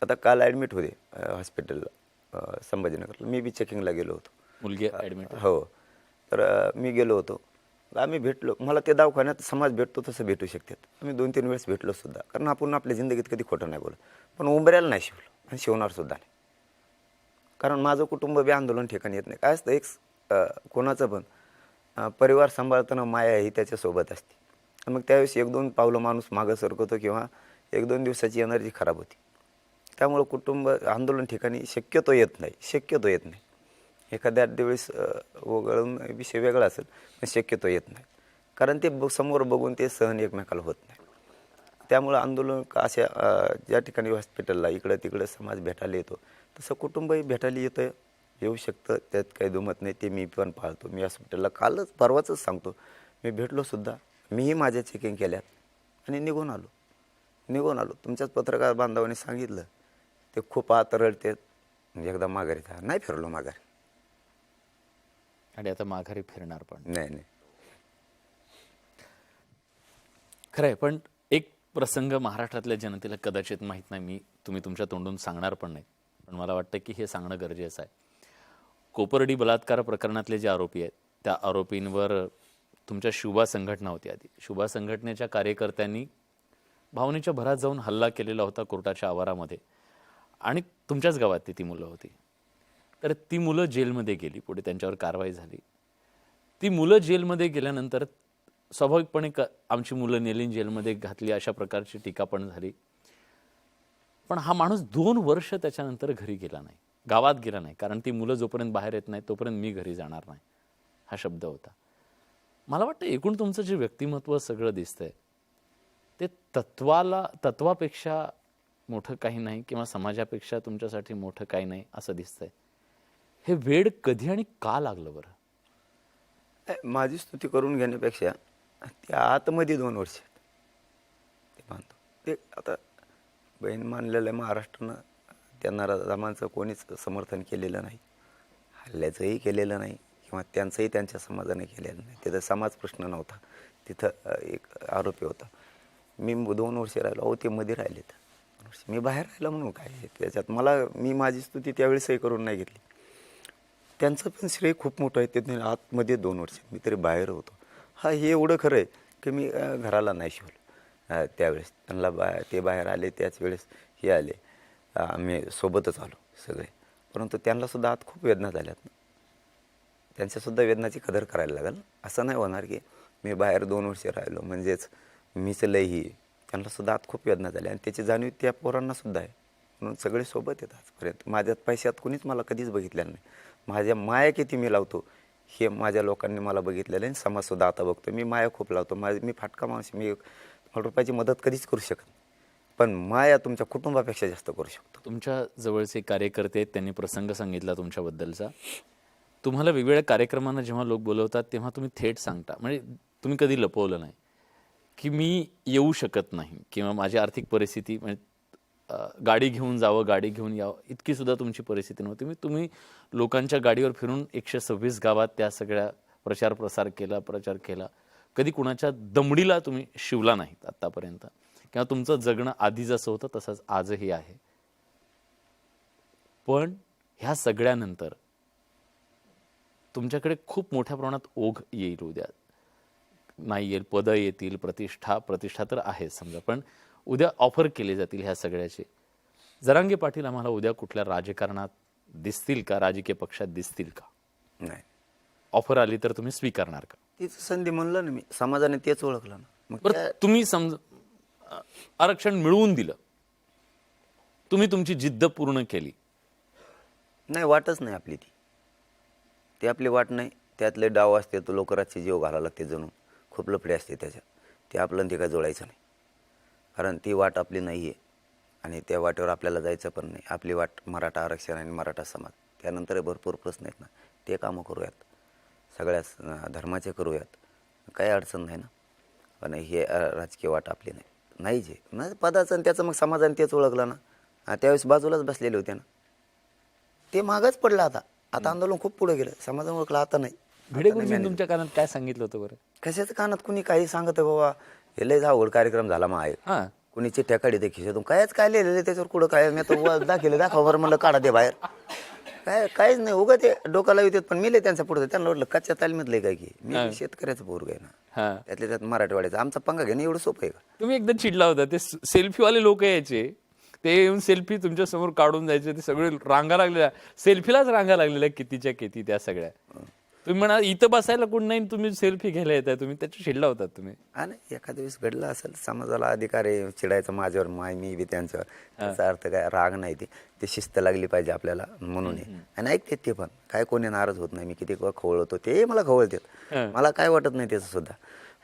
आता काल ॲडमिट होते हॉस्पिटलला संभाजीनगरला, मी बी चेकिंगला गेलो होतो. मुलगी ऍडमिट. हो, तर मी गेलो होतो. आम्ही भेटलो, मला ते दवाखान्यात समाज भेटतो तसं भेटू शकतात. आम्ही 2-3 वेळेस भेटलो सुद्धा, कारण आपण आपल्या जिंदगीत कधी खोटं नाही बोलत. पण उंबऱ्याला नाही शिवलो आणि शिवणार सुद्धा नाही, कारण माझं कुटुंब बी आंदोलन ठिकाणी येत नाही. काय असतं, एक कोणाचं पण परिवार सांभाळताना माया ही त्याच्यासोबत असते. आणि मग त्यावेळेस 1-2 पावलं माणूस मागं सरकवतो किंवा 1-2 दिवसाची एनर्जी खराब होती. त्यामुळं कुटुंब आंदोलन ठिकाणी शक्यतो येत नाही. एखाद्या वेळेस वगळून विषय वेगळा असेल, पण शक्यतो येत नाही, कारण ते समोर बघून ते सहन एकमेकाला होत नाही. त्यामुळं आंदोलन अशा ज्या ठिकाणी हॉस्पिटलला इकडं तिकडं समाज भेटायला येतो, तसं कुटुंबही भेटायला येऊ शकतं. त्यात काही दुमत नाही. ते मी पण पाळतो. मी हॉस्पिटलला परवाच सांगतो, मी भेटलो सुद्धा. मीही माझ्या चेकिंग केल्यात आणि निघून आलो. तुमच्याच पत्रकार बांधवांनी सांगितलं, ते खूप आत रडते, एकदा माघारी जा. नाही फिरलो माघारी. आणि आता माघारी फिरणार पण नाही. खरंय. पण एक प्रसंग महाराष्ट्रातल्या जनतेला कदाचित माहीत नाही, तुम्ही तुमच्या तोंडून सांगणार पण नाही, पण मला वाटतं की हे सांगणं गरजेचं आहे. कोपर्डी बलात्कार प्रकरणातले जे आरोपी आहेत, त्या आरोपींवर तुमच्या शुभा संघटना होती आधी. शुभा संघटनेच्या कार्यकर्त्यांनी भावनेच्या भरात जाऊन हल्ला केलेला होता कोर्टाच्या आवारामध्ये, आणि तुमच्याच गावात ती मुलं होती. तर ती मुलं जेलमध्ये गेली, पुढे त्यांच्यावर कारवाई झाली. ती मुलं जेलमध्ये गेल्यानंतर स्वाभाविकपणे आमची मुलं नेलीन जेलमध्ये घातली, अशा प्रकारची टीका पण झाली. पण हा माणूस 2 वर्ष त्याच्यानंतर घरी गेला नाही, गावात गेला नाही, कारण ती मुलं जोपर्यंत बाहेर येत नाही तोपर्यंत मी घरी जाणार नाही, हा शब्द होता. मला वाटतं एकूण तुमचं जे व्यक्तिमत्व सगळं दिसतंय ते तत्वापेक्षा मोठं काही नाही, किंवा समाजापेक्षा तुमच्यासाठी मोठं काही नाही असं दिसतंय. हे वेड कधी आणि का लागलं बरं? माझी स्तुती करून घेण्यापेक्षा त्या आतमध्ये 2 वर्ष ते मानतो. ते आता बहीण मानलेलं आहे महाराष्ट्रानं. त्यांना रामांचं कोणीच समर्थन केलेलं नाही, हल्ल्याचंही केलेलं नाही, किंवा त्यांचंही त्यांच्या समाजाने केलेलं नाही. तिथं समाज प्रश्न नव्हता, तिथं एक आरोपी होता. मी 2 वर्ष राहिलो. अहो, ते मध्ये राहिलेत 2 वर्ष. मी बाहेर राहिलो म्हणून काय त्याच्यात. मी माझी स्तुती त्यावेळेसही करून नाही घेतली. त्यांचं पण श्रेय खूप मोठं आहे. ते आतमध्ये 2 वर्ष, मी तरी बाहेर होतो. हे एवढं खरं आहे की मी घराला नाही शिवलं त्यावेळेस. त्यांना ते बाहेर आले, त्याच वेळेस हे आले, आम्ही सोबतच आलो सगळे. परंतु त्यांनासुद्धा आत खूप वेदना झाल्यात. त्यांच्यासुद्धा वेदनाची कदर करायला लागेल. असं नाही होणार की मी बाहेर 2 वर्ष राहिलो म्हणजेच मीच लई. त्यांनासुद्धा आत खूप वेदना झाल्या, आणि त्याची जाणीव त्या पोरांनासुद्धा आहे. म्हणून सगळे सोबत येतात आजपर्यंत. माझ्यात पैशात कुणीच मला कधीच बघितलेलं नाही. माझ्या माया किती मी लावतो हे माझ्या लोकांनी मला बघितलेलं आहे, आणि समाजसुद्धा आता बघतो. मी माया खूप लावतो. मी फाटका माणूस. मी ₹1 मदत कधीच करू शकत, पण माया तुमच्या कुटुंबापेक्षा जास्त करू शकतो. तुमच्या जवळचे कार्यकर्ते आहेत, त्यांनी प्रसंग सांगितला तुमच्याबद्दलचा. तुम्हाला वेगवेगळ्या कार्यक्रमांना जेव्हा लोक बोलवतात तेव्हा तुम्ही थेट सांगता, म्हणजे तुम्ही कधी लपवलं नाही की मी येऊ शकत नाही, किंवा माझी आर्थिक परिस्थिती, म्हणजे गाडी घेऊन जावं, गाडी घेऊन यावं, इतकी सुद्धा तुमची परिस्थिती नव्हती. तुम्ही लोकांच्या गाडीवर फिरून 126 गावात त्या सगळ्या प्रचार केला. कधी कुणाच्या दमडीला तुम्ही शिवला नाहीत आत्तापर्यंत, किंवा तुमचं जगणं आधी जसं होतं तसंच आजही आहे. पण ह्या सगळ्यानंतर तुमच्याकडे खूप मोठ्या प्रमाणात ओघ येईल. उद्या नाही येईल, पदं येतील, प्रतिष्ठा तर आहे समजा, पण उद्या ऑफर केले जातील ह्या सगळ्याचे. जरांगे पाटील आम्हाला उद्या कुठल्या राजकारणात दिसतील का, राजकीय पक्षात दिसतील का? नाही. ऑफर आली तर तुम्ही स्वीकारणार का? तीच संधी म्हणलं ना मी, समाजाने तेच ओळखलं ना. मग बरं, तुम्ही आरक्षण मिळवून दिलं, तुम्ही तुमची जिद्द पूर्ण केली, नाही, वाटच नाही आपली ती आपली वाट नाही. त्यातले डाव असते, तो लोकराचे जीव घालावं लागते, जणू खूप लफडे असते त्याच्यात. ते आपलं ते काय जोडायचं नाही, कारण ती वाट आपली नाही आहे, आणि त्या वाटेवर आपल्याला जायचं पण नाही. आपली वाट मराठा आरक्षण आणि मराठा समाज. त्यानंतर भरपूर प्रश्न आहेत ना, ते कामं करूयात, सगळ्याच धर्माचे करूयात, काही अडचण नाही ना. पण हे राजकीय वाट आपली नाही जे ना पदाचं आणि त्याचं मग समाजाने तेच ओळखलं ना. त्यावेळेस बाजूलाच बसलेले होते ना. ते मागच पडलं आता. आता आंदोलन खूप पुढे गेलं. समाजाने ओळखलं आता नाही. भिडे गुरुजींनी तुमच्या कानात काय सांगितलं होतं बरं? कशाचं कानात कुणी काही सांगत बाबा हे लय अवघड कार्यक्रम झाला मग आहे. हां. कुणी चिठ्ठ्या काढी ते खिशातून कायच काय लिहिलेलं त्याच्यावर कुठं काय मी तर दाखव बरं म्हणलं काढा ते बाहेर. काहीच नाही उगा ते डोकाला येतात पण मिले त्यांचा पुढे त्यांना वाटलं कच्च्या तालमीतलं काय की मी शेतकऱ्याचं पोरग आहे ना. हां. त्यातल्या त्यात मराठवाड्याचं आमचा पंगा घेणं एवढं सोपं आहे का? तुम्ही एकदा चिडला होता. ते सेल्फीवाले लोक यायचे, ते येऊन सेल्फी तुमच्या समोर काढून जायचे. ते सगळे रांगा लागलेल्या, सेल्फीलाच रांगा लागलेल्या कितीच्या किती त्या सगळ्या. तुम्ही म्हणा इथं बसायला कोण नाही, तुम्ही सेल्फी घ्यायला येताय, तुम्ही त्याच्या चिडला होतात तुम्ही. नाही एखाद्या वेळेस घडलं असेल समाजाला अधिकार आहे चिडायचं माझ्यावर मी बी त्यांच्यावर. त्याचा अर्थ काय राग नाही. ते शिस्त लागली पाहिजे आपल्याला म्हणून आणि ऐकतात ते पण काय कोणी नाराज होत नाही. मी किती खवळतो ते मला खवळतात. मला काय वाटत नाही त्याचं सुद्धा.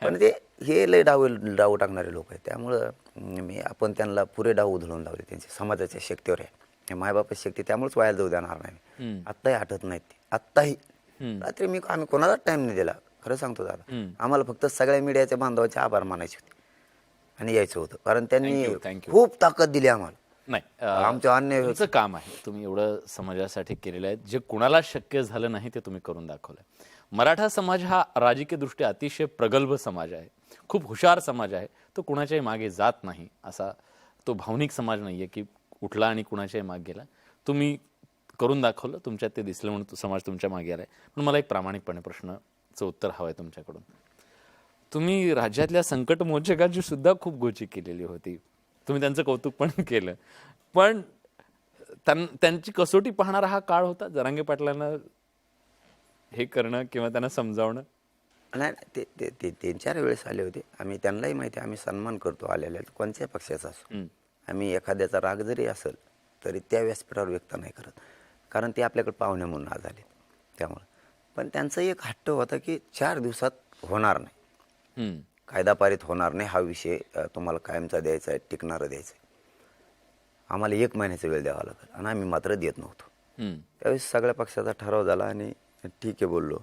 पण ते हे लय डाव टाकणारे लोक आहेत. त्यामुळं आपण त्यांना पुरे डाव उधळून लावले त्यांचे समाजाच्या शक्तीवर आहे. हे मायबापाची शक्ती त्यामुळेच वाया जाऊ देणार नाही. आत्ताही हटत नाहीत ते आत्ताही. रात्री आम्ही कोणालाच टाइम नाही दिला खरं सांगतो दादा. आम्हाला फक्त सगळ्या मीडियाच्या बांधवाचे आभार मानायचे होते आणि यायचं होतं कारण त्यांनी Thank you. खूप ताकद दिली आम्हाला. नाही आमच्या अन्याय तुमचं काम आहे, तुम्ही एवढं समाजासाठी केलेलं आहे जे कुणाला शक्य झालं नाही ते तुम्ही करून दाखवलंय. मराठा समाज हा राजकीय दृष्ट्या अतिशय प्रगल्भ समाज आहे, खूप हुशार समाज आहे. तो कुणाच्याही मागे जात नाही, असा तो भावनिक समाज नाहीये की उठला आणि कुणाच्याही मागे गेला. तुम्ही करून दाखवलं, तुमच्यात ते दिसलं म्हणून तो समाज तुमच्या मागे आलाय. पण मला एक प्रामाणिकपणे प्रश्नाचं उत्तर हवं आहे तुमच्याकडून. तुम्ही राज्यातल्या संकट मोचकांची सुद्धा खूप गोची केलेली होती, तुम्ही त्यांचं कौतुक पण केलं, पण त्यांची कसोटी पाहणारा हा काळ होता. जरांगे पाटलांना हे करणं किंवा त्यांना समजावणं. नाही ते 3-4 वेळेस आले होते. आम्ही त्यांनाही माहिती आम्ही सन्मान करतो आलेल्या कोणत्याही पक्षाचा असो. आम्ही एखाद्याचा राग जरी असेल तरी त्या व्यासपीठावर व्यक्त नाही करत कारण ते आपल्याकडे पाहुणे म्हणून आज आले त्यामुळं. पण त्यांचा एक हट्ट होता की 4 दिवसात होणार नाही, कायदा पारित होणार नाही, हा विषय तुम्हाला कायमचा द्यायचा आहे, टिकणारा द्यायचा आहे, आम्हाला 1 महिन्याचा वेळ द्यावा लागेल. आणि आम्ही मात्र देत नव्हतो. त्यावेळेस सगळ्या पक्षाचा ठराव झाला आणि ठीक आहे बोललो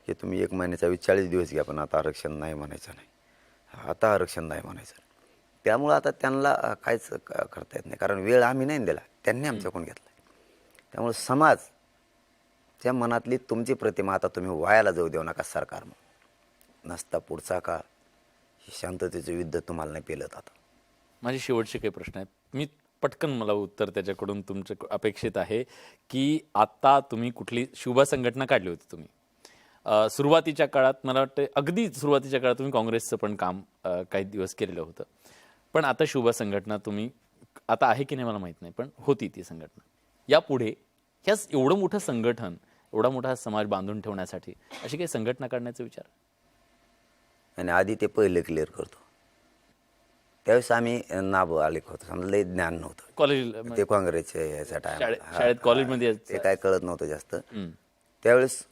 की तुम्ही 1 महिन्याचा 40 दिवस घ्या पण आता आरक्षण नाही म्हणायचं नाही, आता आरक्षण नाही म्हणायचं. त्यामुळं आता त्यांना काहीच करता येत नाही कारण वेळ आम्ही नाही दिला, त्यांनी आमच्याकडून घेतला. त्यामुळे समाजच्या मनातली तुमची प्रतिमा आता तुम्ही वायाला जाऊ देऊ नका सरकार. नसता पुढचा काळ शांततेचं युद्ध तुम्हाला नाही पेलत. आता माझे शेवटचे काही प्रश्न आहेत, मी पटकन मला उत्तर त्याच्याकडून तुमचं अपेक्षित आहे की आता तुम्ही कुठली शुभ संघटना काढली होती तुम्ही सुरुवातीच्या काळात. मला वाटतं अगदी सुरुवातीच्या काळात तुम्ही काँग्रेसचं पण काम काही दिवस केलेलं होतं, पण आता शुभ संघटना तुम्ही आता आहे की नाही मला माहीत नाही, पण होती ती संघटना. यापुढे ह्याच एवढं मोठं संघटन, एवढा मोठा समाज बांधून ठेवण्यासाठी अशी काही संघटना काढण्याचा विचार? आणि आधी ते पहिलं क्लिअर करतो. त्यावेळेस आम्ही नाब आले होतो, समजा लई ज्ञान नव्हतं. कॉलेज ते काँग्रेसच्या याच्या शाळेत कॉलेजमध्ये ते काय कळत नव्हतं जास्त. त्यावेळेस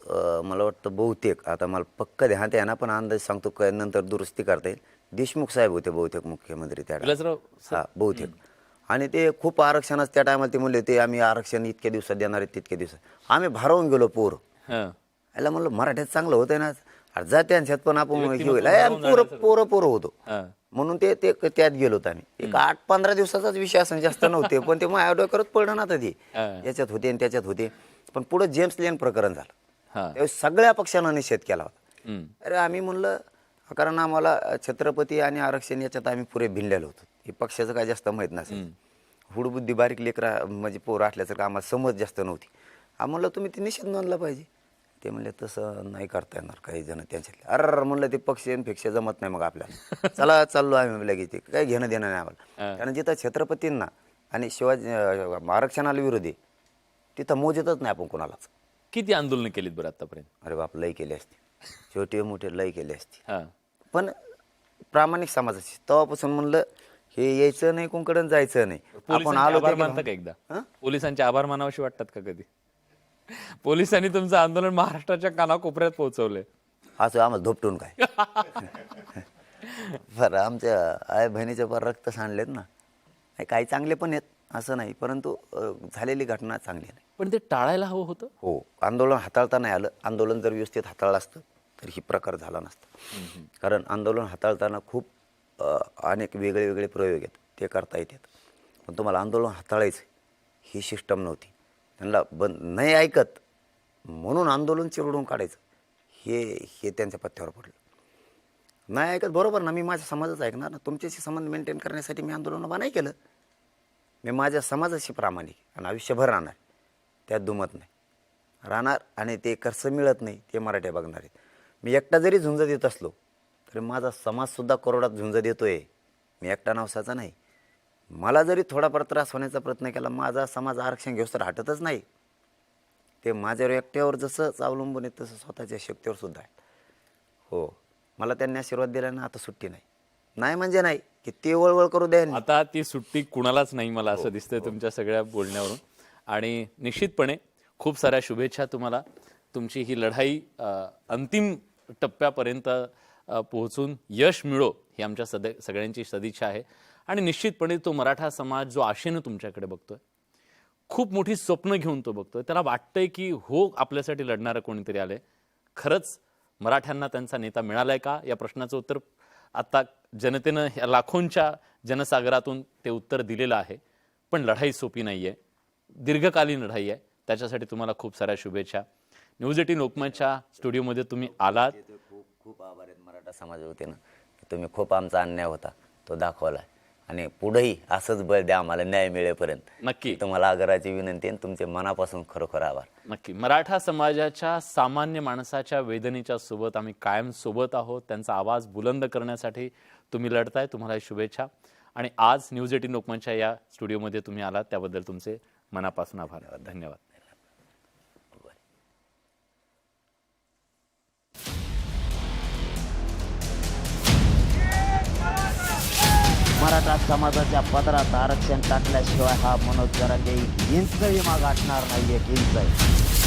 मला वाटतं बहुतेक आता मला पक्का ध्यान आहे ना पण अंदाज सांगतो काय नंतर दुरुस्ती करता येईल. देशमुख साहेब होते बहुतेक मुख्यमंत्री त्या हा बहुतेक. आणि ते खूप आरक्षणच त्या टायमाला ते म्हणले ते आम्ही आरक्षण इतक्या दिवसात देणार आहे तितक्या दिवसात. आम्ही भारावून गेलो पोर. याला म्हणलं मराठ्यात चांगलं होतंय ना जा त्यांच्यात पण आपण हे होईल पोरं होतो म्हणून ते त्यात गेलो होतो आम्ही. एक 8-15 दिवसाचाच विषय असं जास्त नव्हते पण ते माझ्या डोक्यावर पडलं ना ते याच्यात होते आणि त्याच्यात होते. पण पुढे जेम्स लेन प्रकरण झालं त्यावेळेस सगळ्या पक्षांना निषेध केला होता. अरे आम्ही म्हणलं कारण आम्हाला छत्रपती आणि आरक्षण याच्यात आम्ही पुरे भिनलेलो होतो. हे पक्षाचं काय जास्त माहीत नसेल, हुडबुद्धी बारीक लेकरा म्हणजे पोरं असल्यासारखं आम्हाला समज जास्त नव्हती. म्हणलं तुम्ही ते निषेध नोंदला पाहिजे. ते म्हणले तसं नाही करता येणार काही जण त्यांच्यातले. अरे म्हणलं ते पक्ष जमत नाही मग आपल्याला चला चाललो आम्ही लगेच ते काही घेणं देणं नाही आम्हाला. कारण जिथं छत्रपतींना आणि शिवाजी आरक्षणाला विरोधी तिथं मोजतच नाही आपण कोणालाच. किती आंदोलनं केलीत बरं आतापर्यंत? अरे बाप लई केली असते, छोटे मोठे लई केले असते. पण प्रामाणिक समाजाची तेव्हापासून म्हणलं हे यायचं नाही कोणकडे जायचं नाही. आपण आलो मानता का एकदा पोलिसांचे आभार मानावशी वाटतात का कधी? पोलिसांनी तुमचं आंदोलन महाराष्ट्राच्या कानाकोपऱ्यात पोहोचवलंय असं आम्हाला धोपटून काय बरं आमच्या आई बहिणीच्या पर रक्त सांडलेत ना. काही चांगले पण आहेत असं नाही परंतु झालेली घटना चांगली नाही. पण ते टाळायला हवं होतं. हो आंदोलन हाताळता नाही आलं. आंदोलन जर व्यवस्थित हाताळलं असतं तर ही प्रकार झाला नसता. कारण आंदोलन हाताळताना खूप अनेक वेगळे वेगळे प्रयोग आहेत, ते करता येतात. पण तुम्हाला आंदोलन हाताळायचं ही सिस्टम नव्हती. त्यांना नाही ऐकत म्हणून आंदोलन चिरडून काढायचं हे त्यांच्या पथ्यावर पडलं. नाही ऐकत बरोबर ना, मी माझ्या समाजाचं ऐकणार ना. तुमच्याशी संबंध मेंटेन करण्यासाठी मी आंदोलन उभा नाही केलं. मी माझ्या समाजाशी प्रामाणिक आणि आयुष्यभर राहणार, त्यात दुमत नाही राहणार. आणि ते कसं मिळत नाही ते मराठ्या बघणार आहेत. मी एकटा जरी झुंज देत असलो तरी माझा समाजसुद्धा करोडात झुंज देतोय. मी एकटा नवसाचा नाही. मला जरी थोडाफार त्रास होण्याचा प्रयत्न केला, माझा समाज आरक्षण घेऊस तर हटतच नाही. ते माझ्यावर एकट्यावर जसं अवलंबून आहे तसं स्वतःच्या शक्तीवर सुद्धा आहे. हो, मला त्यांनी आशीर्वाद दिला ना, आता सुट्टी नाही. नाही म्हणजे नाही, की ते वळवळ करू द्या. आता ती सुट्टी कुणालाच नाही, मला असं दिसतंय तुमच्या सगळ्या बोलण्यावरून. आणि निश्चितपणे खूप साऱ्या शुभेच्छा तुम्हाला. तुमची ही लढाई अंतिम टप्प्यापर्यंत पोहोचून यश मिळो ही आमच्या सगळ्यांची सदिच्छा आहे. आणि निश्चितपणे तो मराठा समाज जो आशेनं तुमच्याकडे बघतोय, खूप मोठी स्वप्न घेऊन तो बघतोय, त्याला वाटतंय की हो, आपल्यासाठी लढणारं कोणीतरी आलंय. खरंच मराठ्यांना त्यांचा नेता मिळालाय का, या प्रश्नाचं उत्तर आता जनतेनं या लाखोंच्या जनसागरातून ते उत्तर दिलेलं आहे. पण लढाई सोपी नाही आहे, दीर्घकालीन लढाई आहे. त्याच्यासाठी तुम्हाला खूप साऱ्या शुभेच्छा. न्यूज 18 लोकमतच्या स्टुडिओमध्ये तुम्ही आलात. खूप खूप आभार आहेत मराठा समाजावतीनं. तुम्ही खूप आमचा अन्याय होता तो दाखवला आणि पुढेही असंच बळ द्या आम्हाला न्याय मिळेपर्यंत. नक्की तुम्हाला आग्रहाची विनंती आहे. तुमचे मनापासून खरोखर आभार. नक्की. मराठा समाजाच्या सामान्य माणसाच्या वेदनेच्या सोबत आम्ही कायम सोबत आहोत. त्यांचा आवाज बुलंद करण्यासाठी तुम्ही लढताय. तुम्हाला शुभेच्छा. आणि आज न्यूज 18 लोकमतच्या या स्टुडिओमध्ये तुम्ही आलात त्याबद्दल तुमचे मनापासून आभार. धन्यवाद. मराठा समाजाच्या पदरात आरक्षण टाकल्याशिवाय हा मनोज जरांगे इंचही माग हटणार नाही, एक इंच.